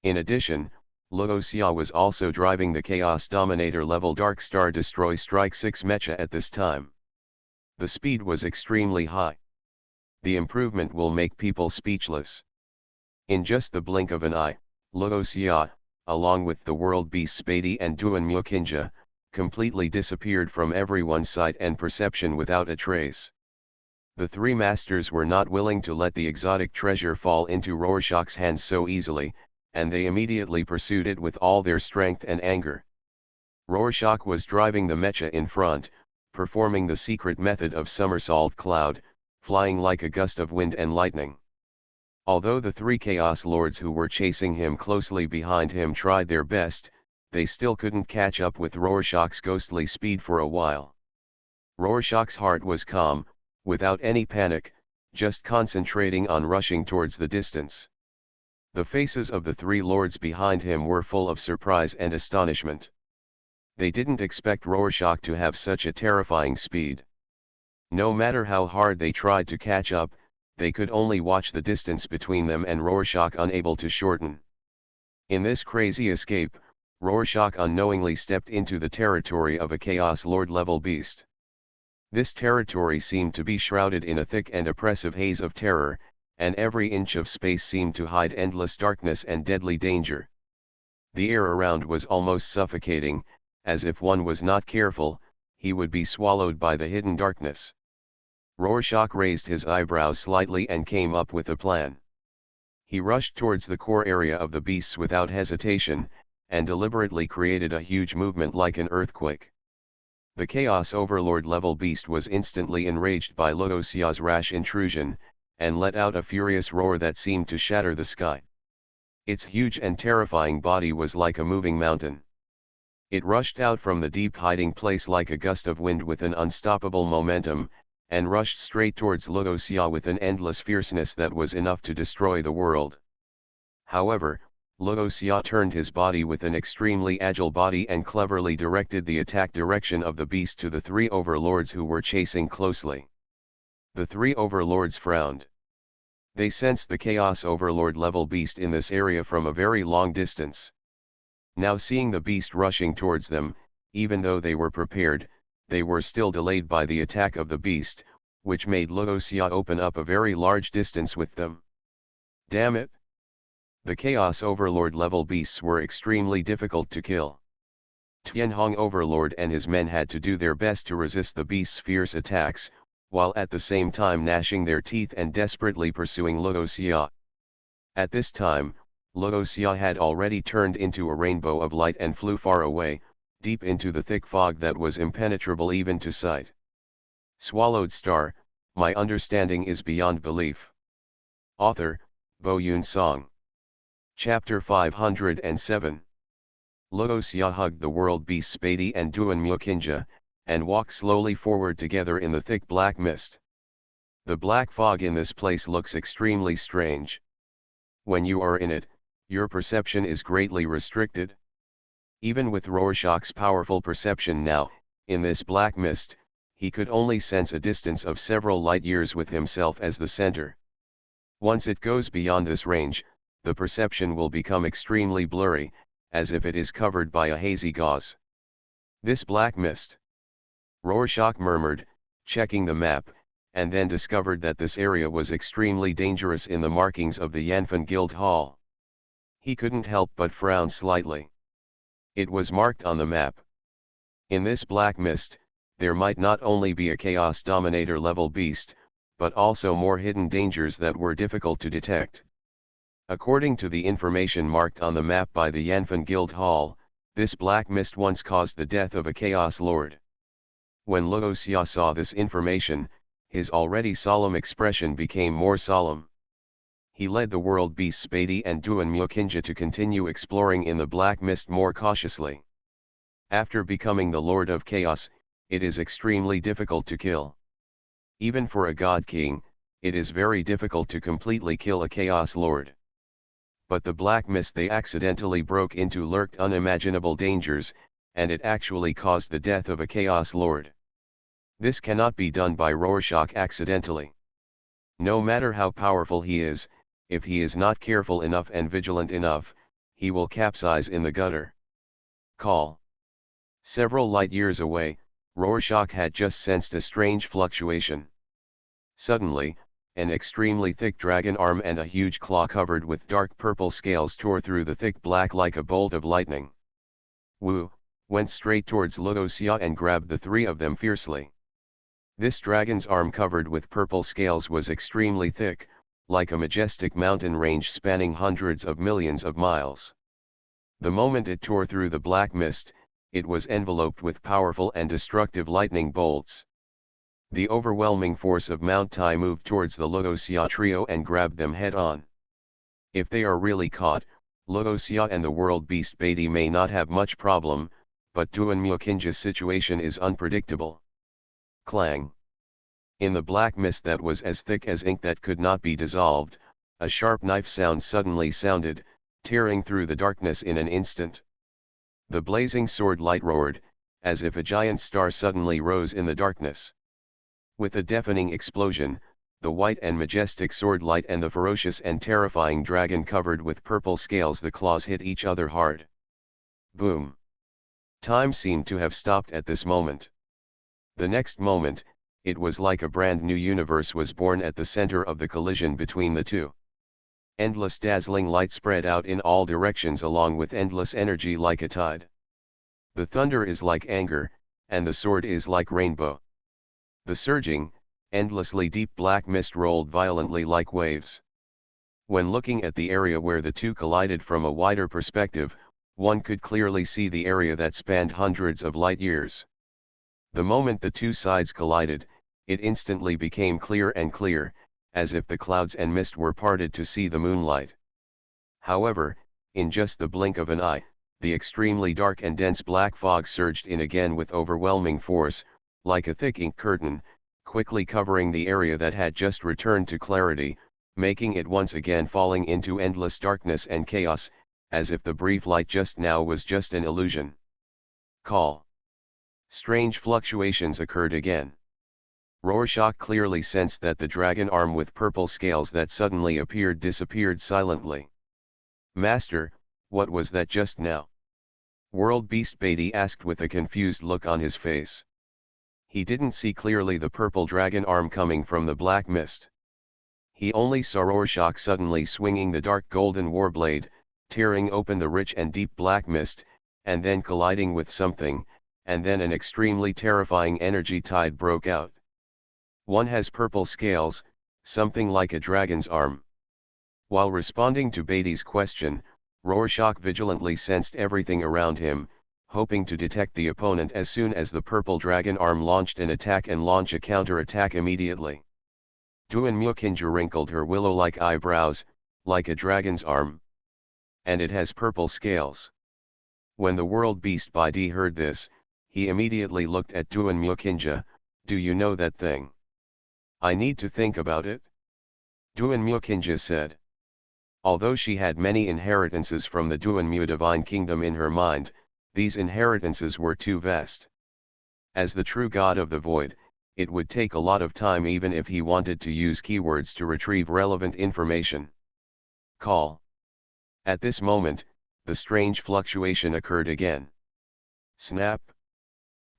In addition, Luoxia was also driving the Chaos Dominator level Dark Star Destroy Strike 6 mecha at this time. The speed was extremely high. The improvement will make people speechless. In just the blink of an eye, Luoxia, along with the world beasts Spady and Duan Myokinja, completely disappeared from everyone's sight and perception without a trace. The three masters were not willing to let the exotic treasure fall into Rorschach's hands so easily, and they immediately pursued it with all their strength and anger. Rorschach was driving the mecha in front, performing the secret method of somersault cloud, flying like a gust of wind and lightning. Although the three Chaos Lords who were chasing him closely behind him tried their best, they still couldn't catch up with Rorschach's ghostly speed for a while. Rorschach's heart was calm, without any panic, just concentrating on rushing towards the distance. The faces of the three lords behind him were full of surprise and astonishment. They didn't expect Rorschach to have such a terrifying speed. No matter how hard they tried to catch up, they could only watch the distance between them and Rorschach unable to shorten. In this crazy escape, Rorschach unknowingly stepped into the territory of a Chaos Lord level beast. This territory seemed to be shrouded in a thick and oppressive haze of terror, and every inch of space seemed to hide endless darkness and deadly danger. The air around was almost suffocating, as if one was not careful, he would be swallowed by the hidden darkness. Rorschach raised his eyebrows slightly and came up with a plan. He rushed towards the core area of the beasts without hesitation, and deliberately created a huge movement like an earthquake. The Chaos Overlord level beast was instantly enraged by Luoxia's rash intrusion, and let out a furious roar that seemed to shatter the sky. Its huge and terrifying body was like a moving mountain. It rushed out from the deep hiding place like a gust of wind with an unstoppable momentum, and rushed straight towards Luoxia with an endless fierceness that was enough to destroy the world. However, Luoxia turned his body with an extremely agile body and cleverly directed the attack direction of the beast to the three overlords who were chasing closely. The three overlords frowned. They sensed the Chaos Overlord level beast in this area from a very long distance. Now seeing the beast rushing towards them, even though they were prepared, they were still delayed by the attack of the beast, which made Luoxia open up a very large distance with them. Damn it! The Chaos Overlord level beasts were extremely difficult to kill. Tianhong Overlord and his men had to do their best to resist the beast's fierce attacks, while at the same time gnashing their teeth and desperately pursuing Luoxia. At this time, Luoxia had already turned into a rainbow of light and flew far away, deep into the thick fog that was impenetrable even to sight. Swallowed Star, my understanding is beyond belief. Author, Bo Yun Song. Chapter 507. Luoxia hugged the world beasts Beatty and Duan Mukinja, and walked slowly forward together in the thick black mist. The black fog in this place looks extremely strange. When you are in it, your perception is greatly restricted. Even with Rorschach's powerful perception now, in this black mist, he could only sense a distance of several light-years with himself as the center. Once it goes beyond this range, the perception will become extremely blurry, as if it is covered by a hazy gauze. This black mist. Rorschach murmured, checking the map, and then discovered that this area was extremely dangerous in the markings of the Yanfen Guild Hall. He couldn't help but frown slightly. It was marked on the map. In this black mist, there might not only be a Chaos Dominator level beast, but also more hidden dangers that were difficult to detect. According to the information marked on the map by the Yanfen Guild Hall, this black mist once caused the death of a Chaos Lord. When Luoxia saw this information, his already solemn expression became more solemn. He led the world beasts Beatty and Duan Mukinja to continue exploring in the black mist more cautiously. After becoming the Lord of Chaos, it is extremely difficult to kill. Even for a God King, it is very difficult to completely kill a Chaos Lord. But the black mist they accidentally broke into lurked unimaginable dangers, and it actually caused the death of a Chaos Lord. This cannot be done by Rorschach accidentally. No matter how powerful he is, if he is not careful enough and vigilant enough, he will capsize in the gutter. Call. Several light years away, Rorschach had just sensed a strange fluctuation. Suddenly, an extremely thick dragon arm and a huge claw covered with dark purple scales tore through the thick black like a bolt of lightning. Wu went straight towards Luoxia and grabbed the three of them fiercely. This dragon's arm covered with purple scales was extremely thick, like a majestic mountain range spanning hundreds of millions of miles. The moment it tore through the black mist, it was enveloped with powerful and destructive lightning bolts. The overwhelming force of Mount Tai moved towards the Luoxia trio and grabbed them head-on. If they are really caught, Luoxia and the world beast Beatty may not have much problem, but Duan Mukinja's situation is unpredictable. Clang. In the black mist that was as thick as ink that could not be dissolved, a sharp knife sound suddenly sounded, tearing through the darkness in an instant. The blazing sword light roared, as if a giant star suddenly rose in the darkness. With a deafening explosion, the white and majestic sword light and the ferocious and terrifying dragon covered with purple scales, the claws hit each other hard. Boom! Time seemed to have stopped at this moment. The next moment, it was like a brand new universe was born at the center of the collision between the two. Endless dazzling light spread out in all directions along with endless energy like a tide. The thunder is like anger, and the sword is like rainbow. The surging, endlessly deep black mist rolled violently like waves. When looking at the area where the two collided from a wider perspective, one could clearly see the area that spanned hundreds of light years. The moment the two sides collided, it instantly became clear and clear, as if the clouds and mist were parted to see the moonlight. However, in just the blink of an eye, the extremely dark and dense black fog surged in again with overwhelming force, like a thick ink curtain, quickly covering the area that had just returned to clarity, making it once again falling into endless darkness and chaos, as if the brief light just now was just an illusion. Call. Strange fluctuations occurred again. Rorschach clearly sensed that the dragon arm with purple scales that suddenly appeared disappeared silently. Master, what was that just now? World Beast Beatty asked with a confused look on his face. He didn't see clearly the purple dragon arm coming from the black mist. He only saw Rorschach suddenly swinging the dark golden warblade, tearing open the rich and deep black mist, and then colliding with something, and then an extremely terrifying energy tide broke out. One has purple scales, something like a dragon's arm. While responding to Beatty's question, Rorschach vigilantly sensed everything around him, hoping to detect the opponent as soon as the purple dragon arm launched an attack and launch a counter-attack immediately. Duanmukinja wrinkled her willow-like eyebrows, like a dragon's arm. And it has purple scales. When the world beast by D heard this, he immediately looked at Duanmukinja. Do you know that thing? I need to think about it. Duanmukinja said. Although she had many inheritances from the Duanmu divine kingdom in her mind, these inheritances were too vast. As the true god of the void, it would take a lot of time even if he wanted to use keywords to retrieve relevant information. Call. At this moment, the strange fluctuation occurred again. Snap!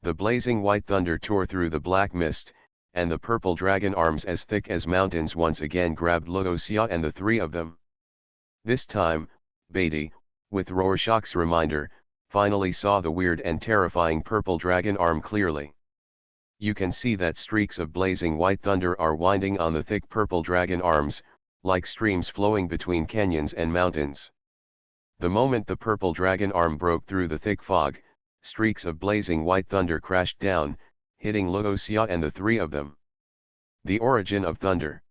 The blazing white thunder tore through the black mist, and the purple dragon arms as thick as mountains once again grabbed Luoxia and the three of them. This time, Beatty, with Rorschach's reminder, finally saw the weird and terrifying purple dragon arm clearly. You can see that streaks of blazing white thunder are winding on the thick purple dragon arms, like streams flowing between canyons and mountains. The moment the purple dragon arm broke through the thick fog, streaks of blazing white thunder crashed down, hitting Luoxia and the three of them. The origin of thunder.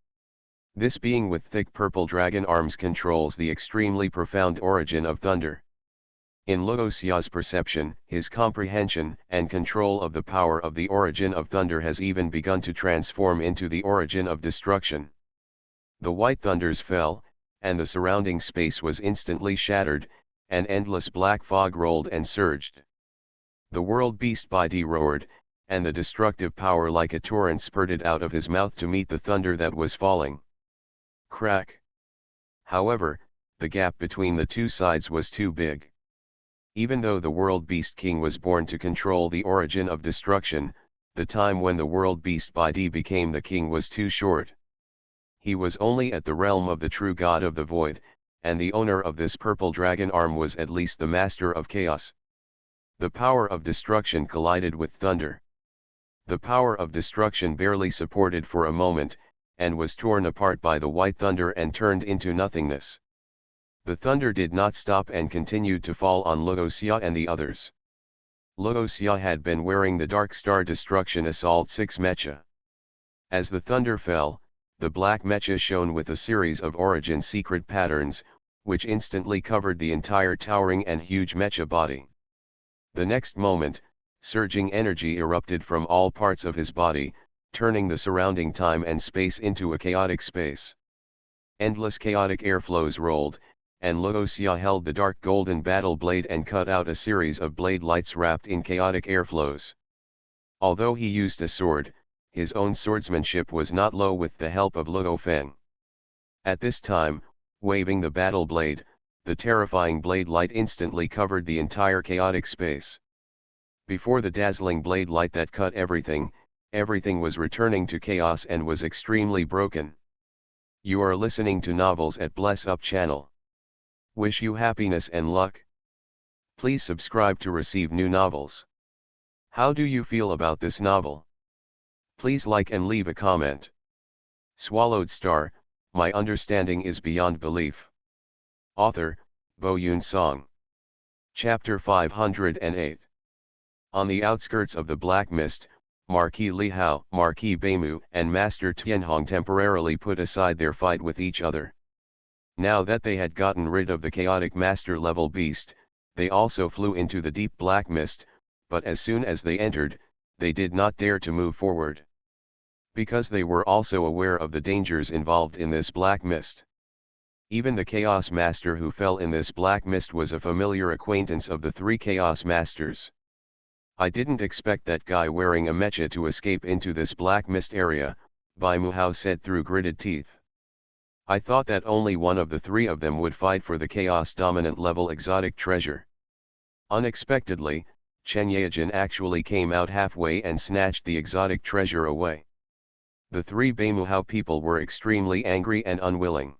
This being with thick purple dragon arms controls the extremely profound origin of thunder. In Luoxia's perception, his comprehension and control of the power of the origin of thunder has even begun to transform into the origin of destruction. The white thunders fell, and the surrounding space was instantly shattered, and endless black fog rolled and surged. The world beast by D roared, and the destructive power like a torrent spurted out of his mouth to meet the thunder that was falling. Crack! However, the gap between the two sides was too big. Even though the world beast king was born to control the origin of destruction, the time when the world beast by D became the king was too short. He was only at the realm of the true god of the void, and the owner of this purple dragon arm was at least the master of chaos. The power of destruction collided with thunder. The power of destruction barely supported for a moment, and was torn apart by the white thunder and turned into nothingness. The thunder did not stop and continued to fall on Luoxia and the others. Luoxia had been wearing the Dark Star Destruction Assault 6 mecha. As the thunder fell, the black mecha shone with a series of origin secret patterns, which instantly covered the entire towering and huge mecha body. The next moment, surging energy erupted from all parts of his body, turning the surrounding time and space into a chaotic space. Endless chaotic airflows rolled, and Luoxia held the dark golden battle blade and cut out a series of blade lights wrapped in chaotic airflows. Although he used a sword, his own swordsmanship was not low with the help of Luo Feng. At this time, waving the battle blade, the terrifying blade light instantly covered the entire chaotic space. Before the dazzling blade light that cut everything, everything was returning to chaos and was extremely broken. You are listening to Novels at Bless Up channel. Wish you happiness and luck. Please subscribe to receive new novels. How do you feel about this novel? Please like and leave a comment. Swallowed Star, my understanding is beyond belief. Author, Bo Yun Song. Chapter 508. On the outskirts of the Black Mist, Marquis Li Hao, Marquis Beimu, and Master Tianhong temporarily put aside their fight with each other. Now that they had gotten rid of the chaotic master-level beast, they also flew into the deep black mist, but as soon as they entered, they did not dare to move forward. Because they were also aware of the dangers involved in this black mist. Even the Chaos Master who fell in this black mist was a familiar acquaintance of the three Chaos Masters. I didn't expect that guy wearing a mecha to escape into this black mist area, Bai Muhao said through gritted teeth. I thought that only one of the three of them would fight for the Chaos Dominant level exotic treasure. Unexpectedly, Chen Yaojin actually came out halfway and snatched the exotic treasure away. The three Beimuhao people were extremely angry and unwilling.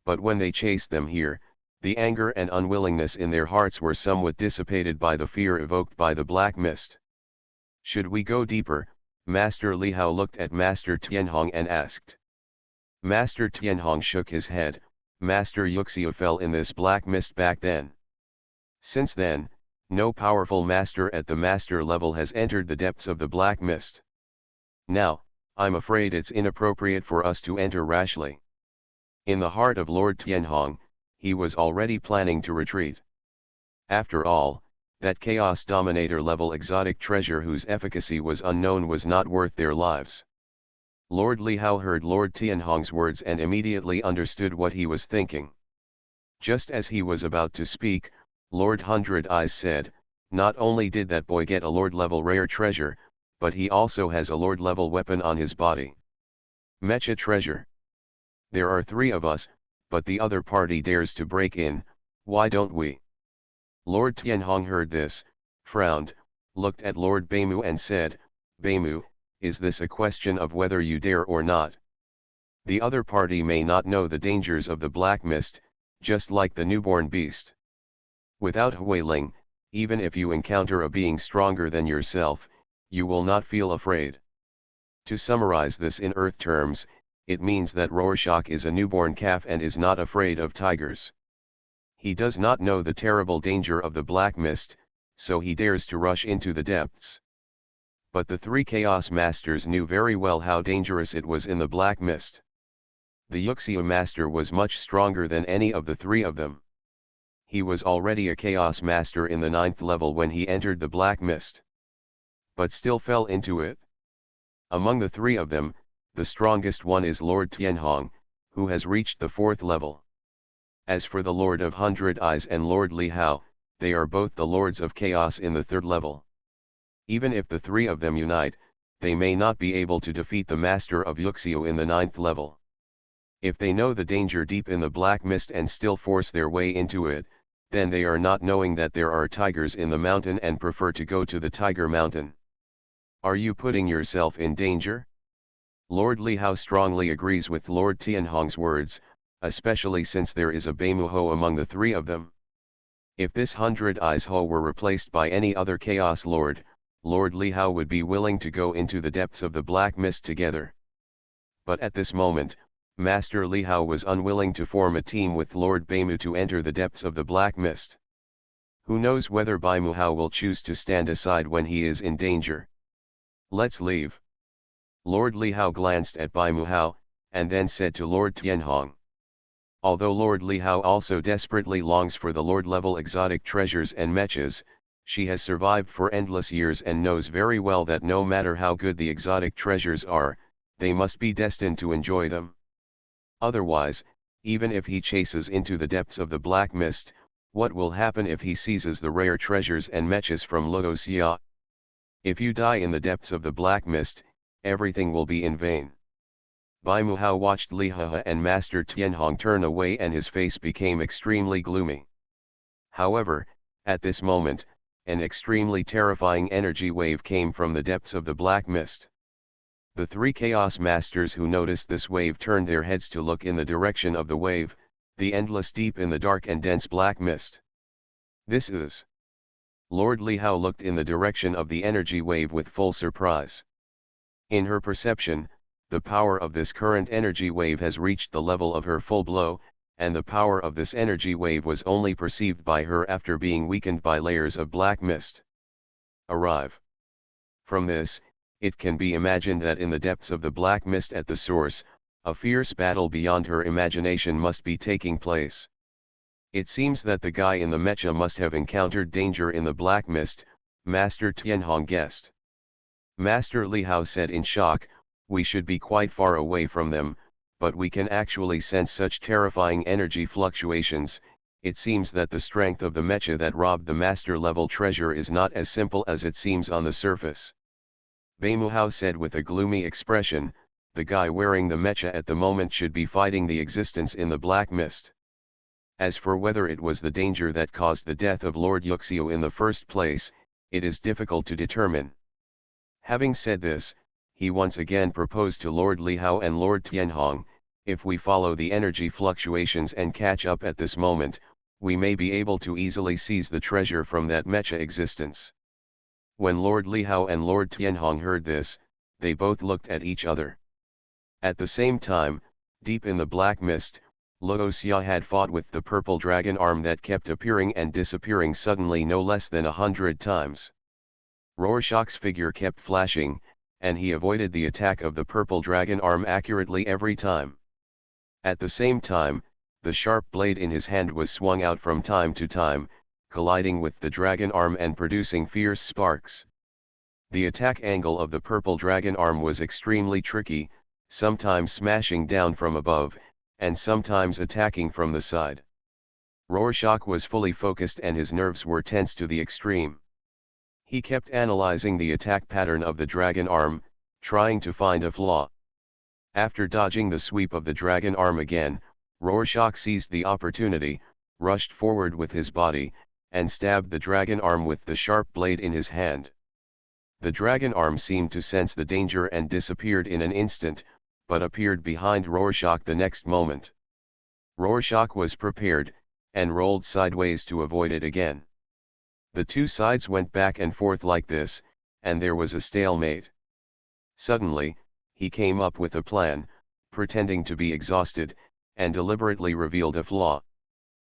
But when they chased them here, the anger and unwillingness in their hearts were somewhat dissipated by the fear evoked by the black mist. Should we go deeper? Master Li Hao looked at Master Tianhong and asked. Master Tianhong shook his head. Master Yuxiu fell in this black mist back then. Since then, no powerful master at the master level has entered the depths of the black mist. Now, I'm afraid it's inappropriate for us to enter rashly. In the heart of Lord Tianhong, he was already planning to retreat. After all, that Chaos Dominator level exotic treasure whose efficacy was unknown was not worth their lives. Lord Li Hao heard Lord Tianhong's words and immediately understood what he was thinking. Just as he was about to speak, Lord Hundred Eyes said, "Not only did that boy get a Lord-level rare treasure, but he also has a Lord-level weapon on his body. Mecha treasure. There are 3 of us, but the other party dares to break in, why don't we?" Lord Tianhong heard this, frowned, looked at Lord Beimu and said, "Beimu, is this a question of whether you dare or not? The other party may not know the dangers of the black mist, just like the newborn beast. Without huiling, even if you encounter a being stronger than yourself, you will not feel afraid. To summarize this in Earth terms, it means that Rorschach is a newborn calf and is not afraid of tigers. He does not know the terrible danger of the black mist, so he dares to rush into the depths. But the 3 Chaos Masters knew very well how dangerous it was in the black mist. The Yuxiu Master was much stronger than any of the 3 of them. He was already a Chaos Master in the 9th level when he entered the black mist, but still fell into it. Among the 3 of them, the strongest one is Lord Tianhong, who has reached the 4th level. As for the Lord of Hundred Eyes and Lord Li Hao, they are both the Lords of Chaos in the 3rd level. Even if the 3 of them unite, they may not be able to defeat the Master of Yuxiu in the 9th level. If they know the danger deep in the black mist and still force their way into it, then they are not knowing that there are tigers in the mountain and prefer to go to the Tiger Mountain. Are you putting yourself in danger? Lord Li Hao strongly agrees with Lord Tianhong's words, especially since there is a Beimu Ho among the 3 of them. If this Hundred Eyes Ho were replaced by any other Chaos Lord, Lord Li Hao would be willing to go into the depths of the black mist together. But at this moment, Master Li Hao was unwilling to form a team with Lord Beimu to enter the depths of the black mist. Who knows whether Beimu Hao will choose to stand aside when he is in danger. Let's leave. Lord Li Hao glanced at Beimu Hao, and then said to Lord Tianhong. Although Lord Li Hao also desperately longs for the Lord-level exotic treasures and mechas, she has survived for endless years and knows very well that no matter how good the exotic treasures are, they must be destined to enjoy them. Otherwise, even if he chases into the depths of the black mist, what will happen if he seizes the rare treasures and mechas from Luoxia? If you die in the depths of the black mist, everything will be in vain. Beimu Hao watched Li Haha and Master Tianhong turn away and his face became extremely gloomy. However, at this moment, an extremely terrifying energy wave came from the depths of the black mist. The 3 Chaos Masters who noticed this wave turned their heads to look in the direction of the wave, the endless deep in the dark and dense black mist. This is. Lord Li Hao looked in the direction of the energy wave with full surprise. In her perception, the power of this current energy wave has reached the level of her full blow, and the power of this energy wave was only perceived by her after being weakened by layers of black mist. Arrive. From this, it can be imagined that in the depths of the black mist at the source, a fierce battle beyond her imagination must be taking place. It seems that the guy in the mecha must have encountered danger in the black mist, Master Tianhong guessed. Master Li Hao said in shock, "We should be quite far away from them, but we can actually sense such terrifying energy fluctuations. It seems that the strength of the mecha that robbed the master-level treasure is not as simple as it seems on the surface." Beimu Hao said with a gloomy expression, "The guy wearing the mecha at the moment should be fighting the existence in the black mist. As for whether it was the danger that caused the death of Lord Yuxiu in the first place, it is difficult to determine. Having said this, he once again proposed to Lord Lihao and Lord Tianhong, if we follow the energy fluctuations and catch up at this moment, we may be able to easily seize the treasure from that mecha existence. When Lord Lihao and Lord Tianhong heard this, they both looked at each other. At the same time, deep in the black mist, Luo Xia had fought with the purple dragon arm that kept appearing and disappearing suddenly no less than 100 times. Rorschach's figure kept flashing, and he avoided the attack of the purple dragon arm accurately every time. At the same time, the sharp blade in his hand was swung out from time to time, colliding with the dragon arm and producing fierce sparks. The attack angle of the purple dragon arm was extremely tricky, sometimes smashing down from above, and sometimes attacking from the side. Rorschach was fully focused and his nerves were tense to the extreme. He kept analyzing the attack pattern of the dragon arm, trying to find a flaw. After dodging the sweep of the dragon arm again, Rorschach seized the opportunity, rushed forward with his body, and stabbed the dragon arm with the sharp blade in his hand. The dragon arm seemed to sense the danger and disappeared in an instant, but appeared behind Rorschach the next moment. Rorschach was prepared, and rolled sideways to avoid it again. The two sides went back and forth like this, and there was a stalemate. Suddenly, he came up with a plan, pretending to be exhausted, and deliberately revealed a flaw.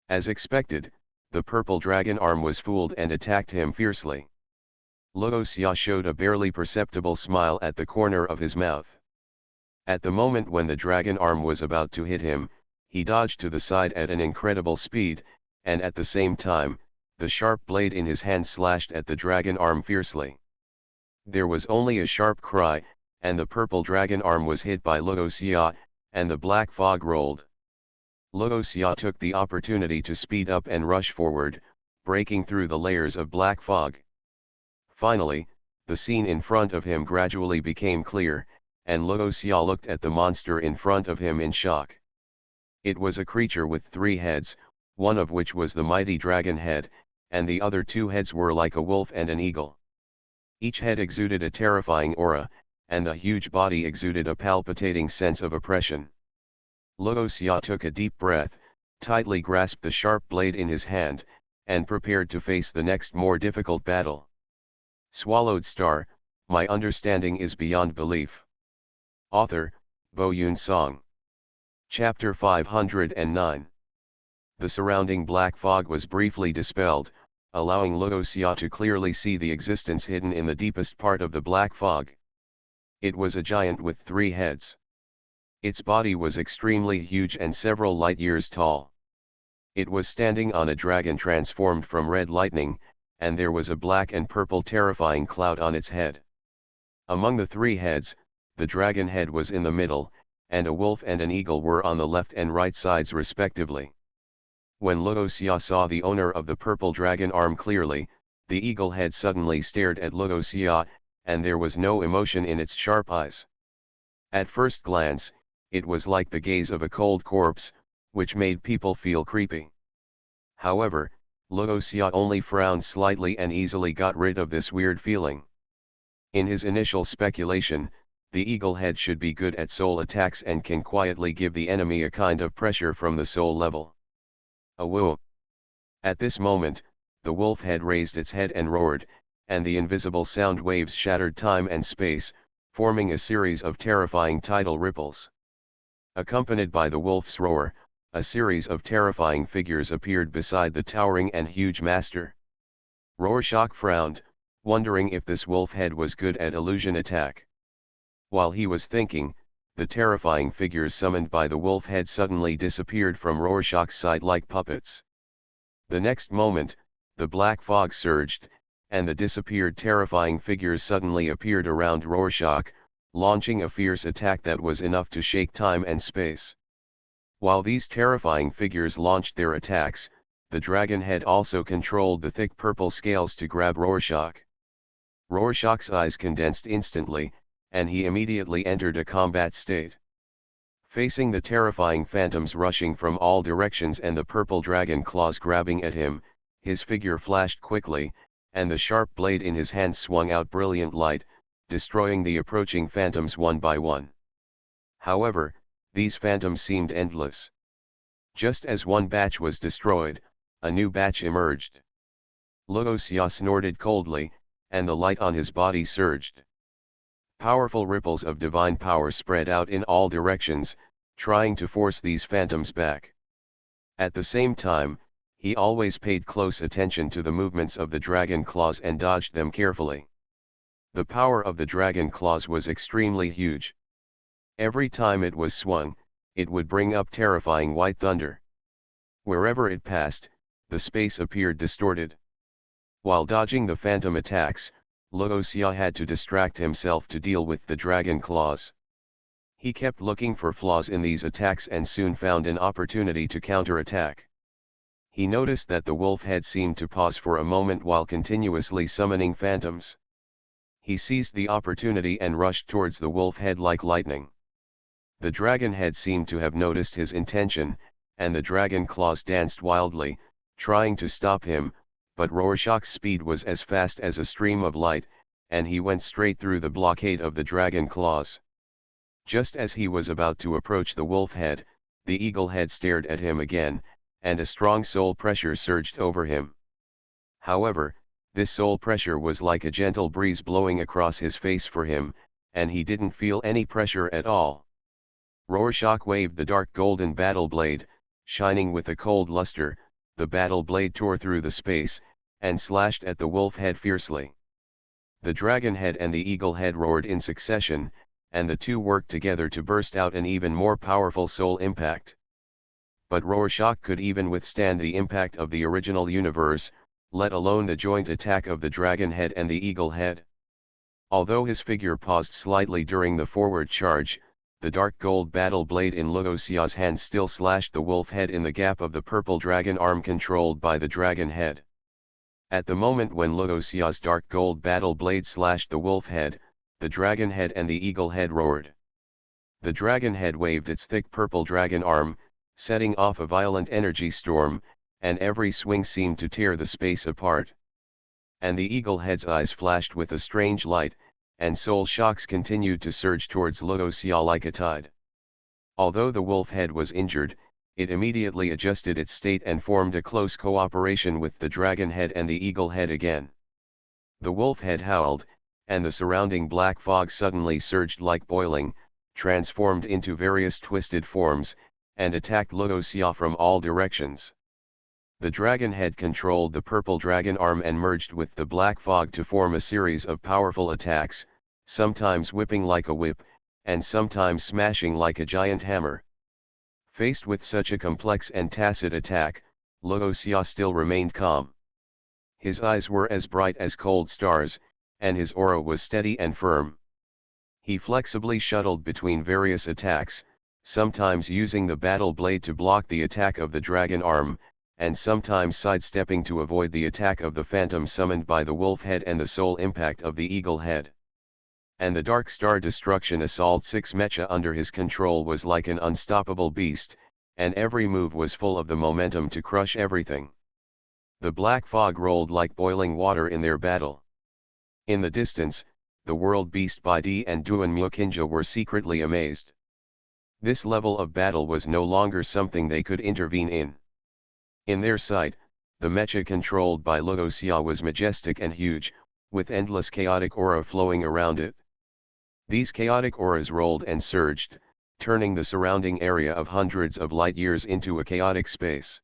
As expected, the purple dragon arm was fooled and attacked him fiercely. Luo Xia showed a barely perceptible smile at the corner of his mouth. At the moment when the dragon arm was about to hit him, he dodged to the side at an incredible speed, and at the same time, the sharp blade in his hand slashed at the dragon arm fiercely. There was only a sharp cry, and the purple dragon arm was hit by Luo Xia, and the black fog rolled. Luo Xia took the opportunity to speed up and rush forward, breaking through the layers of black fog. Finally, the scene in front of him gradually became clear, and Luo Xia looked at the monster in front of him in shock. It was a creature with 3 heads, one of which was the mighty dragon head, and the other 2 heads were like a wolf and an eagle. Each head exuded a terrifying aura, and the huge body exuded a palpitating sense of oppression. Luo Xia took a deep breath, tightly grasped the sharp blade in his hand, and prepared to face the next more difficult battle. Swallowed Star, My Understanding is Beyond Belief. Author, Bo Yun Song. Chapter 509. The surrounding black fog was briefly dispelled, allowing Luo Xia to clearly see the existence hidden in the deepest part of the black fog. It was a giant with 3 heads. Its body was extremely huge and several light years tall. It was standing on a dragon transformed from red lightning, and there was a black and purple terrifying cloud on its head. Among the 3 heads, the dragon head was in the middle, and a wolf and an eagle were on the left and right sides respectively. When Luo Xia saw the owner of the purple dragon arm clearly, the eagle head suddenly stared at Luo Xia, and there was no emotion in its sharp eyes. At first glance, it was like the gaze of a cold corpse, which made people feel creepy. However, Luo Xia only frowned slightly and easily got rid of this weird feeling. In his initial speculation, the eagle head should be good at soul attacks and can quietly give the enemy a kind of pressure from the soul level. Awoo! At this moment, the wolf head raised its head and roared, and the invisible sound waves shattered time and space, forming a series of terrifying tidal ripples. Accompanied by the wolf's roar, a series of terrifying figures appeared beside the towering and huge master. Rorschach frowned, wondering if this wolf head was good at illusion attack. While he was thinking, the terrifying figures summoned by the wolf head suddenly disappeared from Rorschach's side like puppets. The next moment, the black fog surged, and the disappeared terrifying figures suddenly appeared around Rorschach, launching a fierce attack that was enough to shake time and space. While these terrifying figures launched their attacks, the dragon head also controlled the thick purple scales to grab Rorschach. Rorschach's eyes condensed instantly, and he immediately entered a combat state. Facing the terrifying phantoms rushing from all directions and the purple dragon claws grabbing at him, his figure flashed quickly, and the sharp blade in his hand swung out brilliant light, destroying the approaching phantoms one by one. However, these phantoms seemed endless. Just as one batch was destroyed, a new batch emerged. Luoxia snorted coldly, and the light on his body surged. Powerful ripples of divine power spread out in all directions, trying to force these phantoms back. At the same time, he always paid close attention to the movements of the dragon claws and dodged them carefully. The power of the dragon claws was extremely huge. Every time it was swung, it would bring up terrifying white thunder. Wherever it passed, the space appeared distorted. While dodging the phantom attacks, Luoxia had to distract himself to deal with the dragon claws. He kept looking for flaws in these attacks and soon found an opportunity to counterattack. He noticed that the wolf head seemed to pause for a moment while continuously summoning phantoms. He seized the opportunity and rushed towards the wolf head like lightning. The dragon head seemed to have noticed his intention, and the dragon claws danced wildly, trying to stop him, but Rorschach's speed was as fast as a stream of light, and he went straight through the blockade of the dragon claws. Just as he was about to approach the wolf head, the eagle head stared at him again, and a strong soul pressure surged over him. However, this soul pressure was like a gentle breeze blowing across his face for him, and he didn't feel any pressure at all. Rorschach waved the dark golden battle blade, shining with a cold luster. The battle blade tore through the space, and slashed at the wolf head fiercely. The dragon head and the eagle head roared in succession, and the two worked together to burst out an even more powerful soul impact. But Rorschach could even withstand the impact of the original universe, let alone the joint attack of the dragon head and the eagle head. Although his figure paused slightly during the forward charge, the dark gold battle blade in Luoxia's hand still slashed the wolf head in the gap of the purple dragon arm controlled by the dragon head. At the moment when Luoxia's dark gold battle blade slashed the wolf head, the dragon head and the eagle head roared. The dragon head waved its thick purple dragon arm, setting off a violent energy storm, and every swing seemed to tear the space apart. And the eagle head's eyes flashed with a strange light, and soul shocks continued to surge towards Luoxia like a tide. Although the wolf head was injured, it immediately adjusted its state and formed a close cooperation with the dragon head and the eagle head again. The wolf head howled, and the surrounding black fog suddenly surged like boiling, transformed into various twisted forms, and attacked Luoxia from all directions. The dragon head controlled the purple dragon arm and merged with the black fog to form a series of powerful attacks, sometimes whipping like a whip, and sometimes smashing like a giant hammer. Faced with such a complex and tacit attack, Luoxia still remained calm. His eyes were as bright as cold stars, and his aura was steady and firm. He flexibly shuttled between various attacks, sometimes using the battle blade to block the attack of the dragon arm, and sometimes sidestepping to avoid the attack of the phantom summoned by the wolf head and the soul impact of the eagle head. And the Dark Star Destruction Assault 6 mecha under his control was like an unstoppable beast, and every move was full of the momentum to crush everything. The black fog rolled like boiling water in their battle. In the distance, the world beast Bai Di and Duan Mukinja were secretly amazed. This level of battle was no longer something they could intervene in. In their sight, the mecha controlled by Luoxia was majestic and huge, with endless chaotic aura flowing around it. These chaotic auras rolled and surged, turning the surrounding area of hundreds of light years into a chaotic space.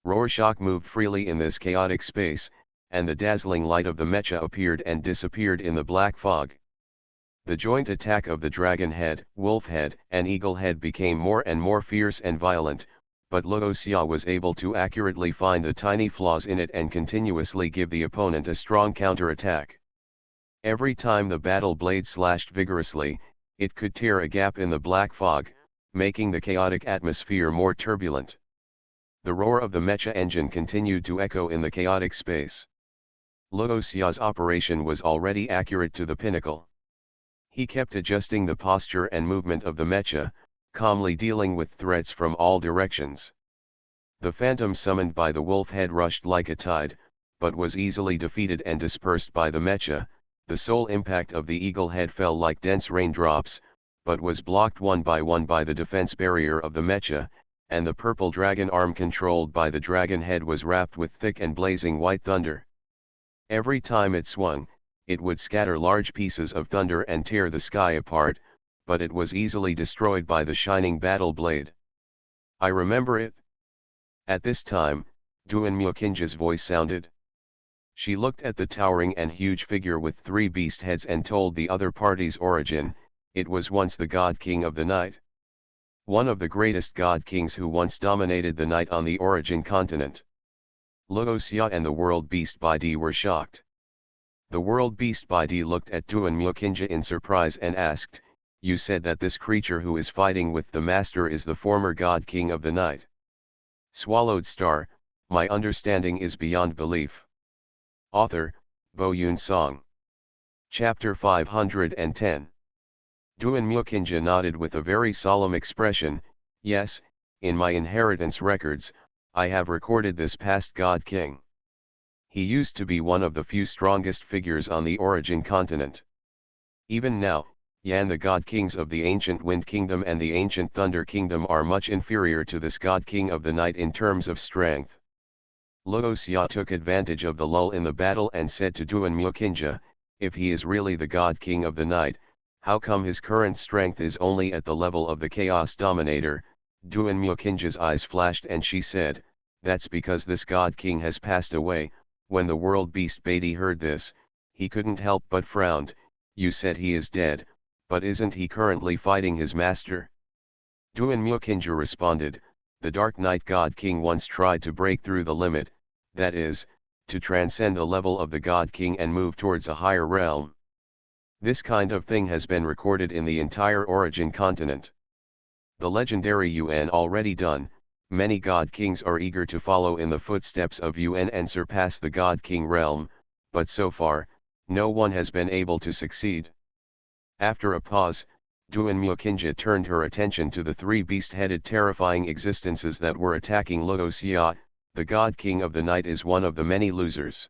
Rorschach moved freely in this chaotic space, and the dazzling light of the mecha appeared and disappeared in the black fog. The joint attack of the dragon head, wolf head, and eagle head became more and more fierce and violent, but Luoxia was able to accurately find the tiny flaws in it and continuously give the opponent a strong counterattack. Every time the battle blade slashed vigorously, it could tear a gap in the black fog, making the chaotic atmosphere more turbulent. The roar of the mecha engine continued to echo in the chaotic space. Luoxia's operation was already accurate to the pinnacle. He kept adjusting the posture and movement of the mecha, calmly dealing with threats from all directions. The phantom summoned by the wolf head rushed like a tide, but was easily defeated and dispersed by the mecha. The sole impact of the eagle head fell like dense raindrops, but was blocked one by the defense barrier of the mecha, and the purple dragon arm controlled by the dragon head was wrapped with thick and blazing white thunder. Every time it swung, it would scatter large pieces of thunder and tear the sky apart, but it was easily destroyed by the shining battle blade. I remember it. At this time, Duan Myokinja's voice sounded. She looked at the towering and huge figure with 3 beast heads and told the other party's origin. It was once the god king of the night. One of the greatest god kings who once dominated the night on the origin continent. Luoxia and the world beast by D were shocked. The world beast by D looked at Duan Myokinja in surprise and asked, "You said that this creature who is fighting with the master is the former god king of the night?" Swallowed Star, my understanding is beyond belief. Author, Bo Yun Song. Chapter 510. Duan Myokinja nodded with a very solemn expression. Yes, in my inheritance records, I have recorded this past god king. He used to be one of the few strongest figures on the origin continent. Even now, Yan the god kings of the ancient Wind Kingdom and the ancient Thunder Kingdom are much inferior to this god king of the night in terms of strength. Luoxia took advantage of the lull in the battle and said to Duan Myokinja, "If he is really the god king of the night, how come his current strength is only at the level of the Chaos Dominator?" Duan Myokinja's eyes flashed and she said, "That's because this god king has passed away." When the world beast Beatty heard this, he couldn't help but frowned. "You said he is dead, but isn't he currently fighting his master?" Duan Myokinja responded, "The Dark Knight God King once tried to break through the limit, that is, to transcend the level of the God King and move towards a higher realm. This kind of thing has been recorded in the entire origin continent. The legendary Yuan already done, many God Kings are eager to follow in the footsteps of Yuan and surpass the God King realm, but so far, no one has been able to succeed." After a pause, Duan Myokinja turned her attention to the 3 beast-headed terrifying existences that were attacking Luoxia. The God King of the Night is one of the many losers.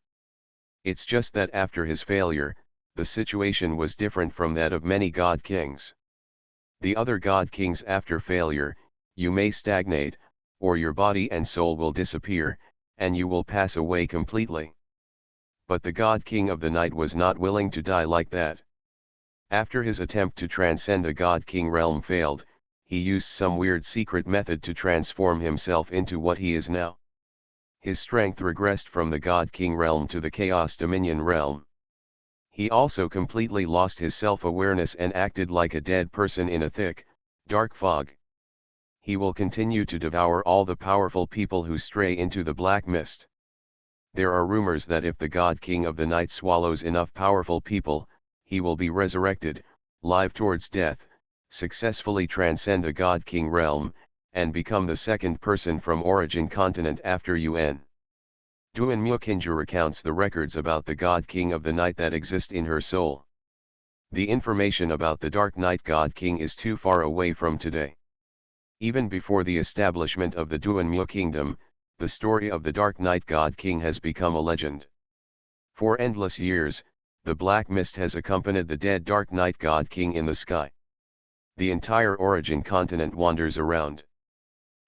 It's just that after his failure, the situation was different from that of many God Kings. The other God Kings after failure, you may stagnate, or your body and soul will disappear, and you will pass away completely. But the God King of the Night was not willing to die like that. After his attempt to transcend the God King realm failed, he used some weird secret method to transform himself into what he is now. His strength regressed from the God King realm to the Chaos Dominion realm. He also completely lost his self-awareness and acted like a dead person in a thick, dark fog. He will continue to devour all the powerful people who stray into the black mist. There are rumors that if the God King of the Night swallows enough powerful people, he will be resurrected, live towards death, successfully transcend the God King realm, and become the second person from origin continent after Yuan. Duan Myokinja recounts the records about the God King of the Night that exist in her soul. The information about the Dark Knight God King is too far away from today. Even before the establishment of the Duan Myo Kingdom, the story of the Dark Knight God King has become a legend. For endless years, the black mist has accompanied the dead Dark Knight God King in the sky. The entire origin continent wanders around.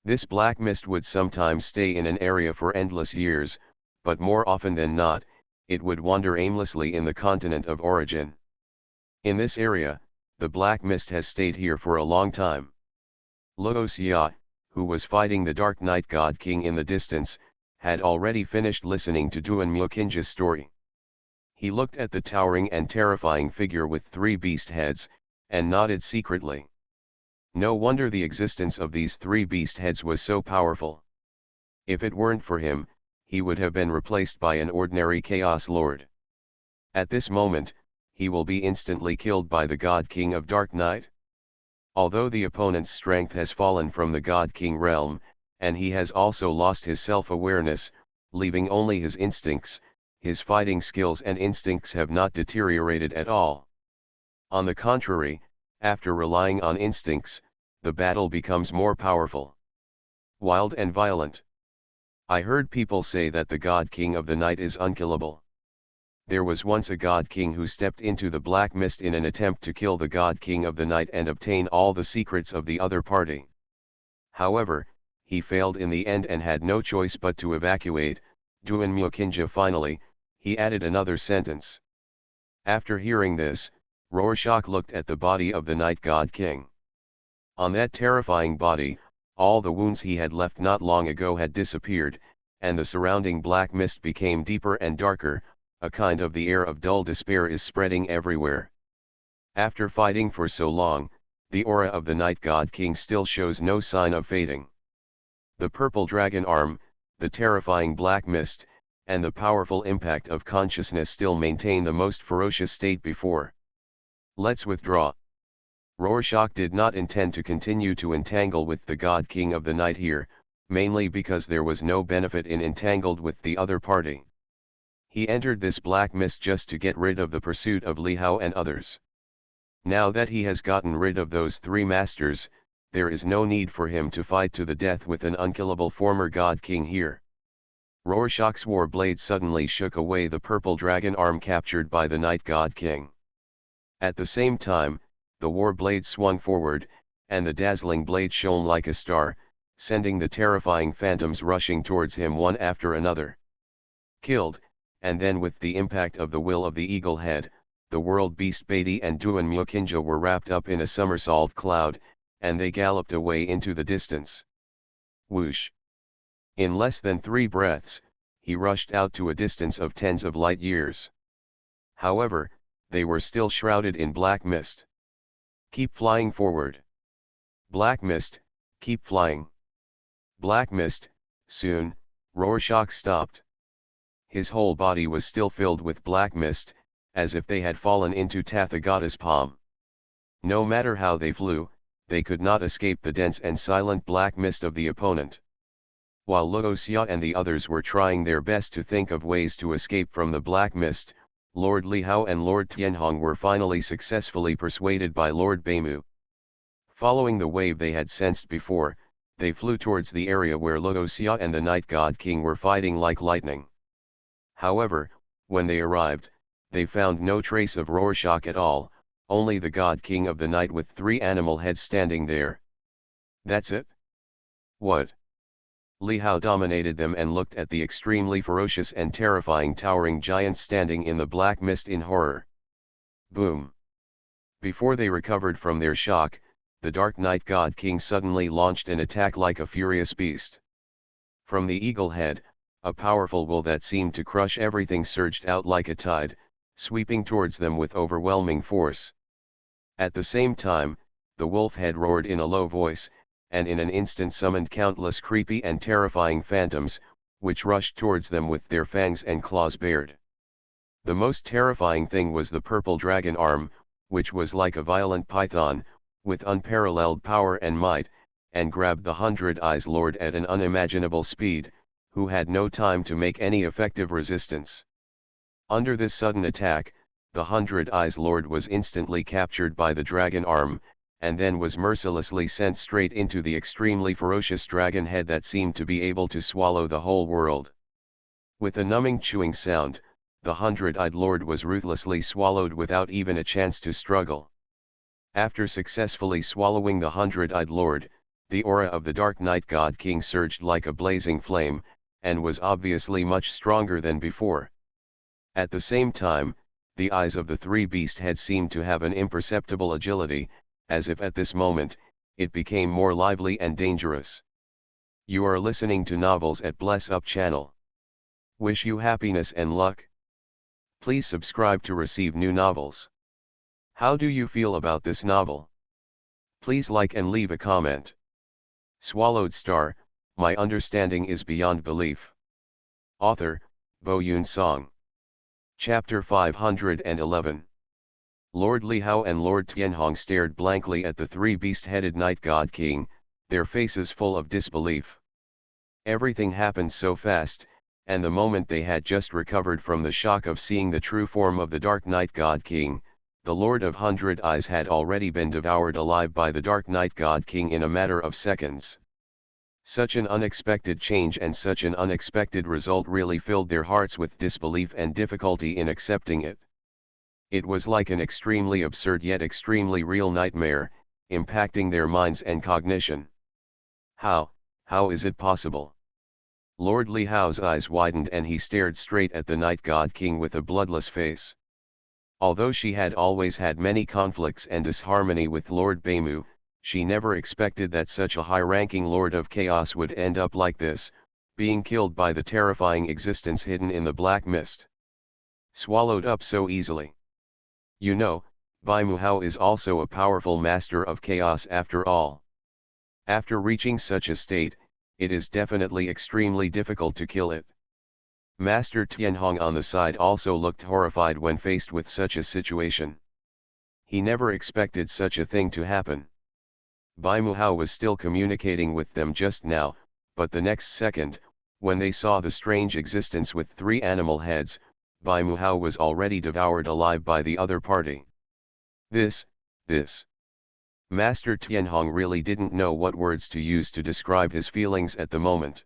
This black mist would sometimes stay in an area for endless years, but more often than not, it would wander aimlessly in the continent of origin. In this area, the black mist has stayed here for a long time. Luoxia, who was fighting the Dark Knight God King in the distance, had already finished listening to Duan Myokinja's story. He looked at the towering and terrifying figure with 3 beast heads, and nodded secretly. No wonder the existence of these 3 beast heads was so powerful. If it weren't for him, he would have been replaced by an ordinary Chaos Lord. At this moment, he will be instantly killed by the God King of Dark Knight. Although the opponent's strength has fallen from the God King realm, and he has also lost his self-awareness, leaving only his instincts, his fighting skills and instincts have not deteriorated at all. On the contrary, after relying on instincts, the battle becomes more powerful, wild and violent. I heard people say that the God King of the Night is unkillable. There was once a God King who stepped into the black mist in an attempt to kill the God King of the Night and obtain all the secrets of the other party. However, he failed in the end and had no choice but to evacuate. Duan Myokinja. Finally, he added another sentence. After hearing this, Rorschach looked at the body of the Night God King. On that terrifying body, all the wounds he had left not long ago had disappeared, and the surrounding black mist became deeper and darker. A kind of the air of dull despair is spreading everywhere. After fighting for so long, the aura of the Night God King still shows no sign of fading. The purple dragon arm, the terrifying black mist, and the powerful impact of consciousness still maintain the most ferocious state before. Let's withdraw. Rorschach did not intend to continue to entangle with the God King of the Night here, mainly because there was no benefit in entangled with the other party. He entered this black mist just to get rid of the pursuit of Li Hao and others. Now that he has gotten rid of those three masters, there is no need for him to fight to the death with an unkillable former God King here. Rorschach's war blade suddenly shook away the purple dragon arm captured by the Night God King. At the same time, the war blade swung forward, and the dazzling blade shone like a star, sending the terrifying phantoms rushing towards him one after another. Killed, and then with the impact of the will of the eagle head, the world beast Beatty and Duan Myokinja were wrapped up in a somersault cloud, and they galloped away into the distance. Whoosh! In less than 3 breaths, he rushed out to a distance of tens of light years. However, they were still shrouded in black mist. Keep flying forward. Black mist, keep flying. Black mist. Soon, Rorschach stopped. His whole body was still filled with black mist, as if they had fallen into Tathagata's palm. No matter how they flew, they could not escape the dense and silent black mist of the opponent. While Luoxia and the others were trying their best to think of ways to escape from the black mist, Lord Li Hao and Lord Tianhong were finally successfully persuaded by Lord Beimu. Following the wave they had sensed before, they flew towards the area where Luoxia and the Night God King were fighting like lightning. However, when they arrived, they found no trace of Rorschach at all, only the God King of the Night with 3 animal heads standing there. That's it? What? Li Hao dominated them and looked at the extremely ferocious and terrifying towering giant standing in the black mist in horror. Boom! Before they recovered from their shock, the Dark Night God King suddenly launched an attack like a furious beast. From the eagle head, a powerful will that seemed to crush everything surged out like a tide, sweeping towards them with overwhelming force. At the same time, the wolf head roared in a low voice, and in an instant summoned countless creepy and terrifying phantoms, which rushed towards them with their fangs and claws bared. The most terrifying thing was the purple dragon arm, which was like a violent python, with unparalleled power and might, and grabbed the 100 Eyes Lord at an unimaginable speed, who had no time to make any effective resistance. Under this sudden attack, the 100 Eyes Lord was instantly captured by the dragon arm, and then was mercilessly sent straight into the extremely ferocious dragon head that seemed to be able to swallow the whole world. With a numbing chewing sound, the 100-eyed Lord was ruthlessly swallowed without even a chance to struggle. After successfully swallowing the 100-eyed Lord, the aura of the Dark Night God King surged like a blazing flame, and was obviously much stronger than before. At the same time, the eyes of the 3 beast heads seemed to have an imperceptible agility, as if at this moment, it became more lively and dangerous. You are listening to Novels at Bless Up channel. Wish you happiness and luck. Please subscribe to receive new novels. How do you feel about this novel? Please like and leave a comment. Swallowed Star, my understanding is beyond belief. Author, Bo Yun Song. Chapter 511. Lord Li Hao and Lord Tianhong stared blankly at the 3 beast-headed Night God King, their faces full of disbelief. Everything happened so fast, and the moment they had just recovered from the shock of seeing the true form of the Dark Night God King, The Lord of Hundred Eyes had already been devoured alive by the Dark Night God King in a matter of seconds. Such an unexpected change and such an unexpected result really filled their hearts with disbelief and difficulty in accepting it. It was like an extremely absurd yet extremely real nightmare, impacting their minds and cognition. How is it possible? Lord Li Hao's eyes widened and he stared straight at the Night God King with a bloodless face. Although she had always had many conflicts and disharmony with Lord Baimu, she never expected that such a high-ranking Lord of Chaos would end up like this, being killed by the terrifying existence hidden in the black mist. Swallowed up so easily. You know, Baimu Hao is also a powerful master of chaos after all. After reaching such a state, it is definitely extremely difficult to kill it. Master Tianhong on the side also looked horrified when faced with such a situation. He never expected such a thing to happen. Baimu Hao was still communicating with them just now, but the next second, when they saw the strange existence with 3 animal heads, Baimu Hao was already devoured alive by the other party. This. Master Tianhong really didn't know what words to use to describe his feelings at the moment.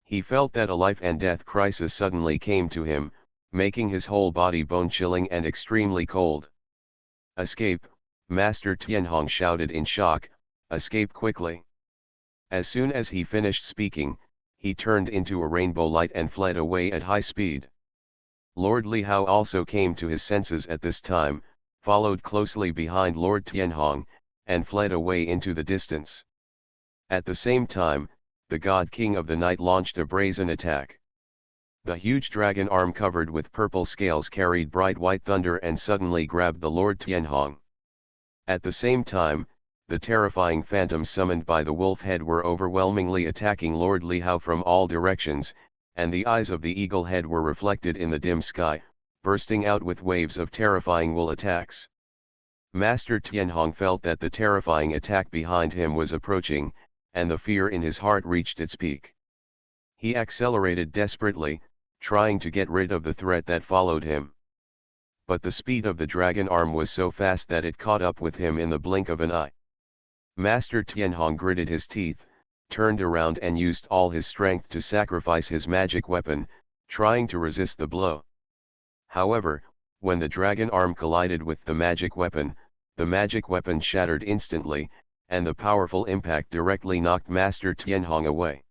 He felt that a life and death crisis suddenly came to him, making his whole body bone-chilling and extremely cold. Escape, Master Tianhong shouted in shock, escape quickly. As soon as he finished speaking, he turned into a rainbow light and fled away at high speed. Lord Li Hao also came to his senses at this time, followed closely behind Lord Tianhong, and fled away into the distance. At the same time, the God King of the Night launched a brazen attack. The huge dragon arm covered with purple scales carried bright white thunder and suddenly grabbed the Lord Tianhong. At the same time, the terrifying phantoms summoned by the wolf head were overwhelmingly attacking Lord Li Hao from all directions, and the eyes of the eagle head were reflected in the dim sky, bursting out with waves of terrifying will attacks. Master Tianhong felt that the terrifying attack behind him was approaching, and the fear in his heart reached its peak. He accelerated desperately, trying to get rid of the threat that followed him. But the speed of the dragon arm was so fast that it caught up with him in the blink of an eye. Master Tianhong gritted his teeth, turned around and used all his strength to sacrifice his magic weapon, trying to resist the blow. However, when the dragon arm collided with the magic weapon shattered instantly, and the powerful impact directly knocked Master Tianhong away.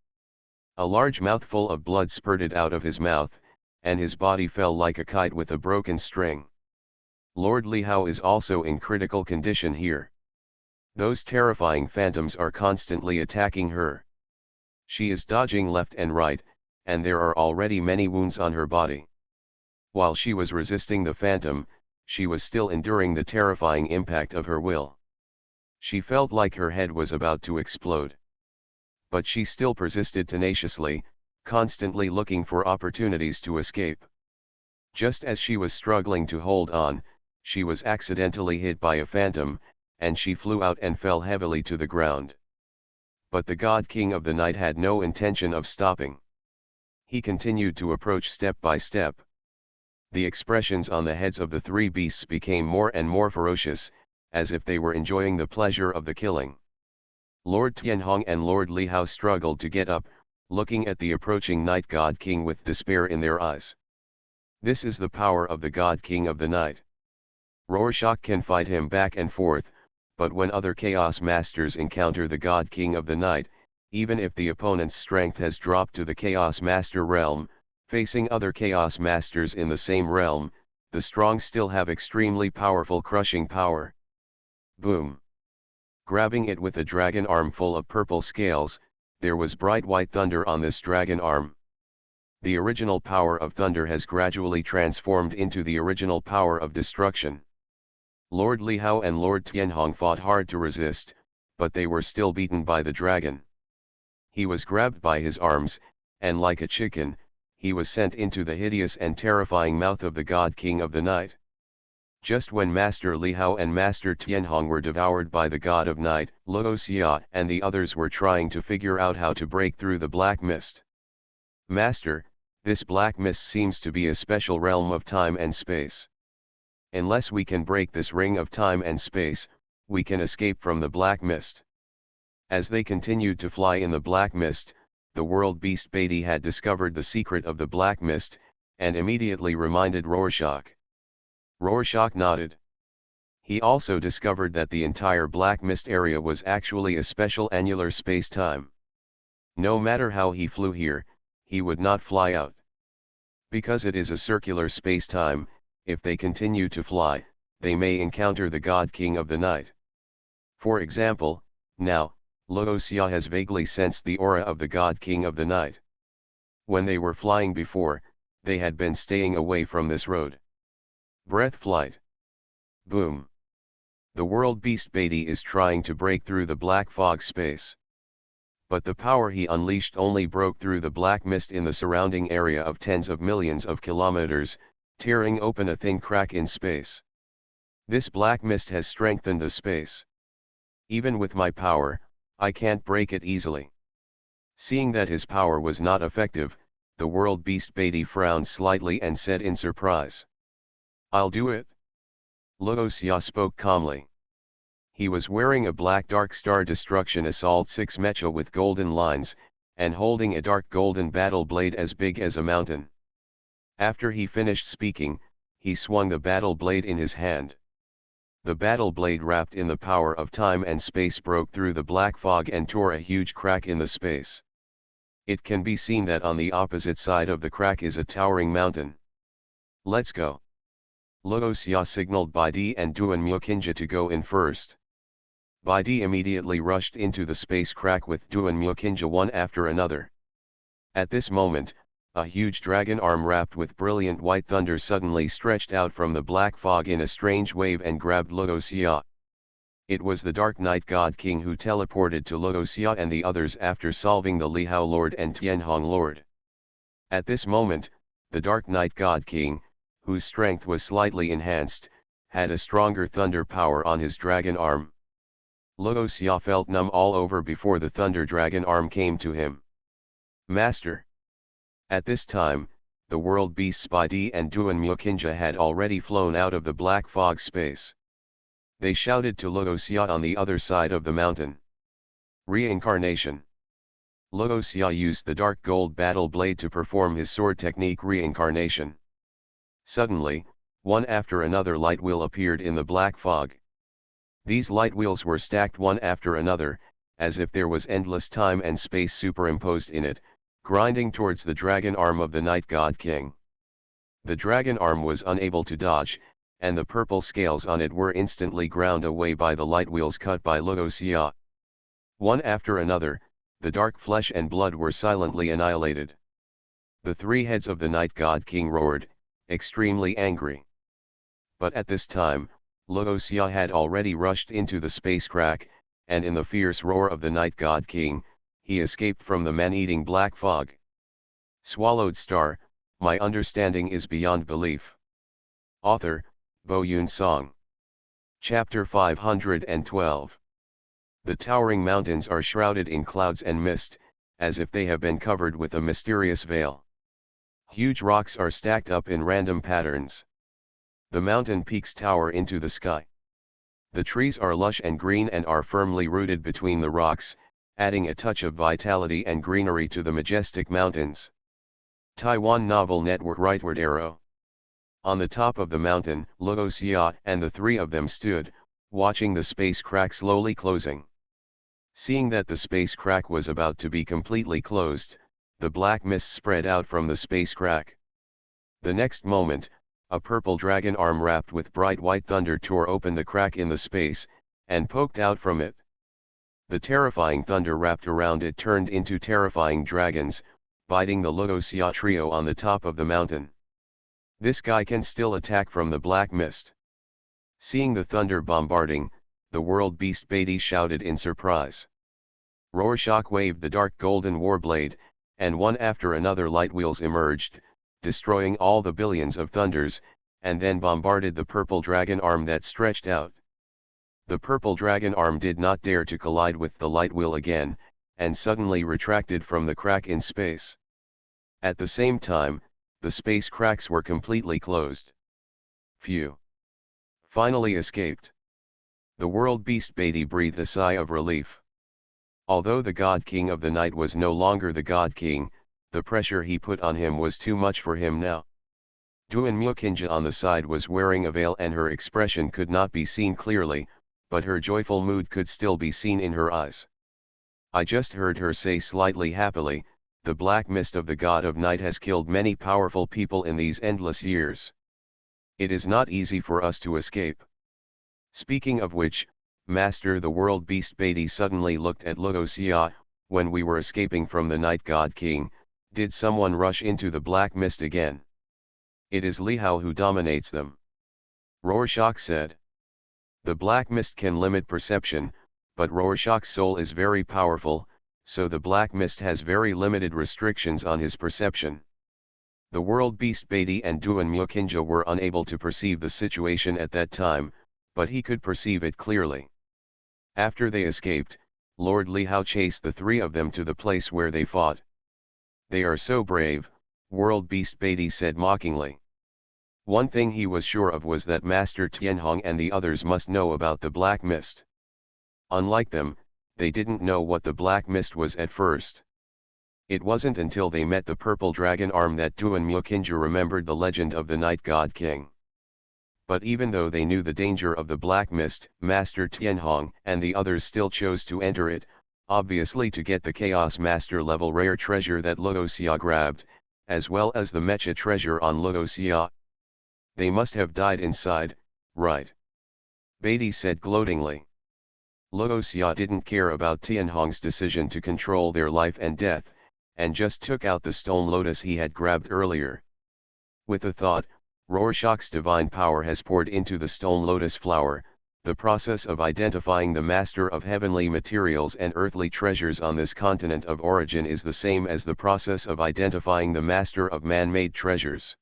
A large mouthful of blood spurted out of his mouth, and his body fell like a kite with a broken string. Lord Li Hao is also in critical condition here. Those terrifying phantoms are constantly attacking her. She is dodging left and right, and there are already many wounds on her body. While she was resisting the phantom, she was still enduring the terrifying impact of her will. She felt like her head was about to explode. But she still persisted tenaciously, constantly looking for opportunities to escape. Just as she was struggling to hold on, she was accidentally hit by a phantom, and she flew out and fell heavily to the ground. But the God King of the Night had no intention of stopping. He continued to approach step by step. The expressions on the heads of the 3 beasts became more and more ferocious, as if they were enjoying the pleasure of the killing. Lord Tianhong and Lord Li Hao struggled to get up, looking at the approaching Night God King with despair in their eyes. This is the power of the God King of the Night. Rorschach can fight him back and forth, but when other Chaos Masters encounter the God King of the Night, even if the opponent's strength has dropped to the Chaos Master realm, facing other Chaos Masters in the same realm, the strong still have extremely powerful crushing power. Boom! Grabbing it with a dragon arm full of purple scales, there was bright white thunder on this dragon arm. The original power of thunder has gradually transformed into the original power of destruction. Lord Li Hao and Lord Tianhong fought hard to resist, but they were still beaten by the dragon. He was grabbed by his arms, and like a chicken, he was sent into the hideous and terrifying mouth of the God King of the Night. Just when Master Li Hao and Master Tianhong were devoured by the God of Night, Luo Xia and the others were trying to figure out how to break through the black mist. Master, this black mist seems to be a special realm of time and space. Unless we can break this ring of time and space, we can escape from the black mist. As they continued to fly in the black mist, the world beast Beatty had discovered the secret of the black mist, and immediately reminded Rorschach. Rorschach nodded. He also discovered that the entire black mist area was actually a special annular space-time. No matter how he flew here, he would not fly out. Because it is a circular space-time, if they continue to fly, they may encounter the God King of the Night. For example, now, Laosia has vaguely sensed the aura of the God King of the Night. When they were flying before, they had been staying away from this road. Breath flight. Boom. The world beast Beatty is trying to break through the black fog space. But the power he unleashed only broke through the black mist in the surrounding area of tens of millions of kilometers, tearing open a thin crack in space. This black mist has strengthened the space. Even with my power, I can't break it easily. Seeing that his power was not effective, the world beast Beatty frowned slightly and said in surprise, "I'll do it." Laosia spoke calmly. He was wearing a black Dark Star Destruction Assault 6 mecha with golden lines, and holding a dark golden battle blade as big as a mountain. After he finished speaking, he swung the battle blade in his hand. The battle blade wrapped in the power of time and space broke through the black fog and tore a huge crack in the space. It can be seen that on the opposite side of the crack is a towering mountain. "Let's go." Laosia signaled Baidi and Duan Myokinja to go in first. Baidi immediately rushed into the space crack with Duan Myokinja one after another. At this moment, a huge dragon arm wrapped with brilliant white thunder suddenly stretched out from the black fog in a strange wave and grabbed Laosia. It was the Dark Knight God King who teleported to Laosia and the others after solving the Lihao Lord and Tianhong Lord. At this moment, the Dark Knight God King, whose strength was slightly enhanced, had a stronger thunder power on his dragon arm. Laosia felt numb all over before the thunder dragon arm came to him. "Master!" At this time, the world beasts Baidi and Duan Myokinja had already flown out of the black fog space. They shouted to Laosia on the other side of the mountain. Reincarnation. Laosia used the dark gold battle blade to perform his sword technique Reincarnation. Suddenly, one after another light wheel appeared in the black fog. These light wheels were stacked one after another, as if there was endless time and space superimposed in it, grinding towards the dragon arm of the Night God King. The dragon arm was unable to dodge, and the purple scales on it were instantly ground away by the light wheels cut by Laosia. One after another, the dark flesh and blood were silently annihilated. The three heads of the Night God King roared, extremely angry. But at this time, Laosia had already rushed into the space crack, and in the fierce roar of the Night God King, he escaped from the man-eating black fog. Swallowed Star, my understanding is beyond belief. Author, Bo Yun Song. Chapter 512. The towering mountains are shrouded in clouds and mist, as if they have been covered with a mysterious veil. Huge rocks are stacked up in random patterns. The mountain peaks tower into the sky. The trees are lush and green and are firmly rooted between the rocks, adding a touch of vitality and greenery to the majestic mountains. Taiwan Novel Network Rightward Arrow. On the top of the mountain, Laosia and the three of them stood, watching the space crack slowly closing. Seeing that the space crack was about to be completely closed, the black mist spread out from the space crack. The next moment, a purple dragon arm wrapped with bright white thunder tore open the crack in the space, and poked out from it. The terrifying thunder wrapped around it turned into terrifying dragons, biting the Laosia trio on the top of the mountain. "This guy can still attack from the black mist." Seeing the thunder bombarding, the world beast Beatty shouted in surprise. Rorschach waved the dark golden warblade, and one after another light wheels emerged, destroying all the billions of thunders, and then bombarded the purple dragon arm that stretched out. The purple dragon arm did not dare to collide with the light wheel again, and suddenly retracted from the crack in space. At the same time, the space cracks were completely closed. Phew! Finally escaped. The world beast Beatty breathed a sigh of relief. Although the God King of the night was no longer the God King, the pressure he put on him was too much for him now. Duan Mukinja on the side was wearing a veil and her expression could not be seen clearly, but her joyful mood could still be seen in her eyes. I just heard her say slightly happily, "The black mist of the god of night has killed many powerful people in these endless years. It is not easy for us to escape." Speaking of which, Master the world beast Beatty suddenly looked at Luoxia. "When we were escaping from the night god king, did someone rush into the black mist again?" "It is Li Hao who dominates them," Rorschach said. "The black mist can limit perception, but Rorschach's soul is very powerful, so the black mist has very limited restrictions on his perception." The world beast Beatty and Duan Mukinja were unable to perceive the situation at that time, but he could perceive it clearly. After they escaped, Lord Li Hao chased the three of them to the place where they fought. "They are so brave," world beast Beatty said mockingly. One thing he was sure of was that Master Tianhong and the others must know about the black mist. Unlike them, they didn't know what the black mist was at first. It wasn't until they met the purple dragon arm that Duan Mukinja remembered the legend of the night god king. But even though they knew the danger of the black mist, Master Tianhong and the others still chose to enter it, obviously to get the Chaos Master level rare treasure that Luoxia grabbed, as well as the Mecha treasure on Luoxia. "They must have died inside, right?" Beatty said gloatingly. Luoxia didn't care about Tianhong's decision to control their life and death, and just took out the stone lotus he had grabbed earlier. With a thought, Rorschach's divine power has poured into the stone lotus flower. The process of identifying the master of heavenly materials and earthly treasures on this continent of origin is the same as the process of identifying the master of man-made treasures.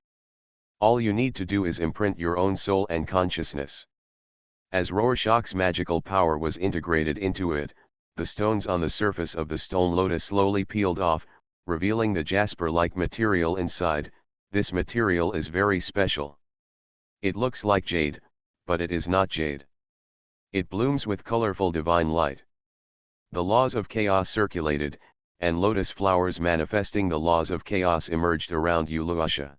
All you need to do is imprint your own soul and consciousness. As Rorschach's magical power was integrated into it, the stones on the surface of the stone lotus slowly peeled off, revealing the jasper-like material inside. This material is very special. It looks like jade, but it is not jade. It blooms with colorful divine light. The laws of chaos circulated, and lotus flowers manifesting the laws of chaos emerged around Luoxia.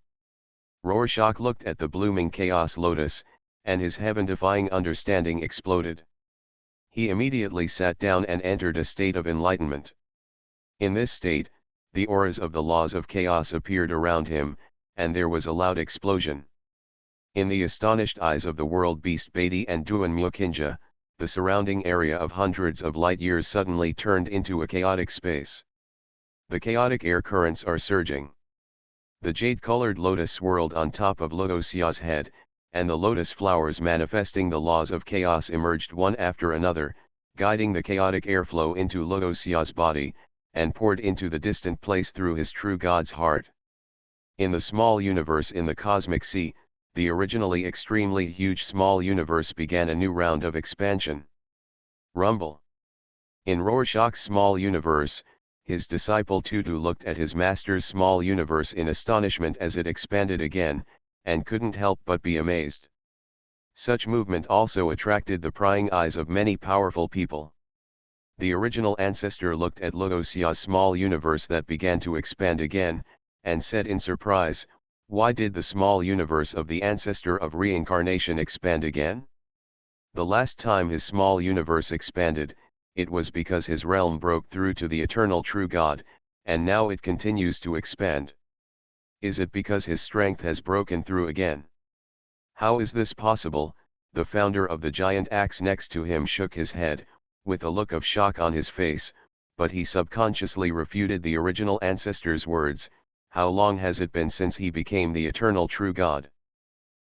Rorschach looked at the blooming chaos lotus, and his heaven-defying understanding exploded. He immediately sat down and entered a state of enlightenment. In this state, the auras of the laws of chaos appeared around him, and there was a loud explosion. In the astonished eyes of the world beast Beatty and Duan Mukinja, the surrounding area of hundreds of light years suddenly turned into a chaotic space. The chaotic air currents are surging. The jade-colored lotus swirled on top of Luoxia's head, and the lotus flowers manifesting the laws of chaos emerged one after another, guiding the chaotic airflow into Luoxia's body, and poured into the distant place through his true god's heart. In the small universe in the cosmic sea, the originally extremely huge small universe began a new round of expansion. Rumble. In Rorschach's small universe, his disciple Tutu looked at his master's small universe in astonishment as it expanded again, and couldn't help but be amazed. Such movement also attracted the prying eyes of many powerful people. The original ancestor looked at Luoxia's small universe that began to expand again, and said in surprise, "Why did the small universe of the ancestor of reincarnation expand again?" The last time his small universe expanded, it was because his realm broke through to the eternal true God, and now it continues to expand. Is it because his strength has broken through again? How is this possible? The founder of the giant axe next to him shook his head, with a look of shock on his face, but he subconsciously refuted the original ancestor's words. How long has it been since he became the eternal true God?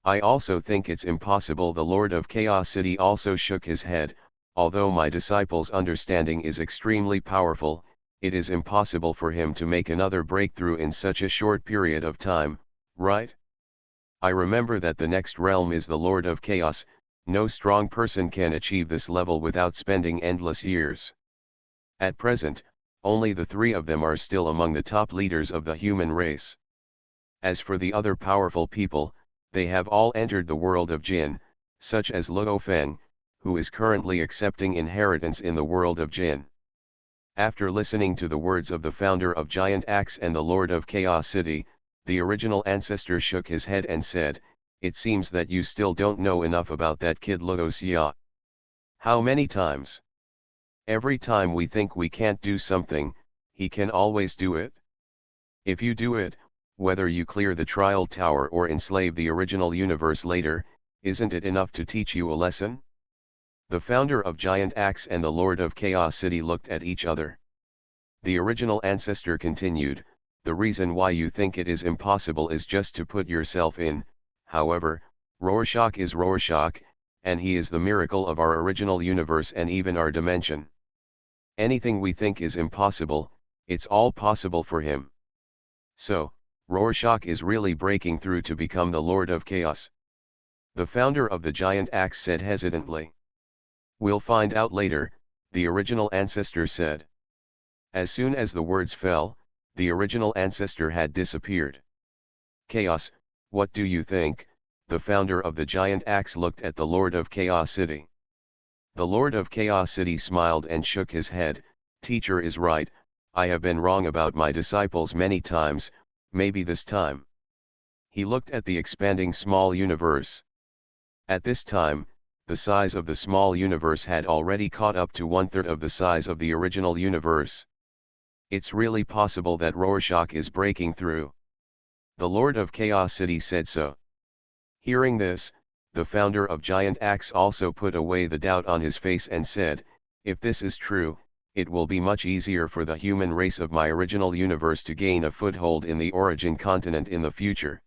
I also think it's impossible. The Lord of Chaos City also shook his head. Although my disciple's understanding is extremely powerful, it is impossible for him to make another breakthrough in such a short period of time, right? I remember that the next realm is the Lord of Chaos. No strong person can achieve this level without spending endless years. At present, only the three of them are still among the top leaders of the human race. As for the other powerful people, they have all entered the world of Jinn, such as Luo Feng, who is currently accepting inheritance in the world of Jin. After listening to the words of the founder of Giant Axe and the Lord of Chaos City, the original ancestor shook his head and said, "It seems that you still don't know enough about that kid Luo Xia. How many times? Every time we think we can't do something, he can always do it. If you do it, whether you clear the trial tower or enslave the original universe later, isn't it enough to teach you a lesson?" The founder of Giant Axe and the Lord of Chaos City looked at each other. The original ancestor continued, "The reason why you think it is impossible is just to put yourself in, however, Rorschach is Rorschach, and he is the miracle of our original universe and even our dimension. Anything we think is impossible, it's all possible for him. So, Rorschach is really breaking through to become the Lord of Chaos." The founder of the Giant Axe said hesitantly. "We'll find out later," the original ancestor said. As soon as the words fell, the original ancestor had disappeared. "Chaos, what do you think?" The founder of the Giant Axe looked at the Lord of Chaos City. The Lord of Chaos City smiled and shook his head. "Teacher is right, I have been wrong about my disciples many times, maybe this time." He looked at the expanding small universe. At this time, the size of the small universe had already caught up to 1/3 of the size of the original universe. It's really possible that Rorschach is breaking through. The Lord of Chaos City said so. Hearing this, the founder of Giant Axe also put away the doubt on his face and said, "If this is true, it will be much easier for the human race of my original universe to gain a foothold in the origin continent in the future."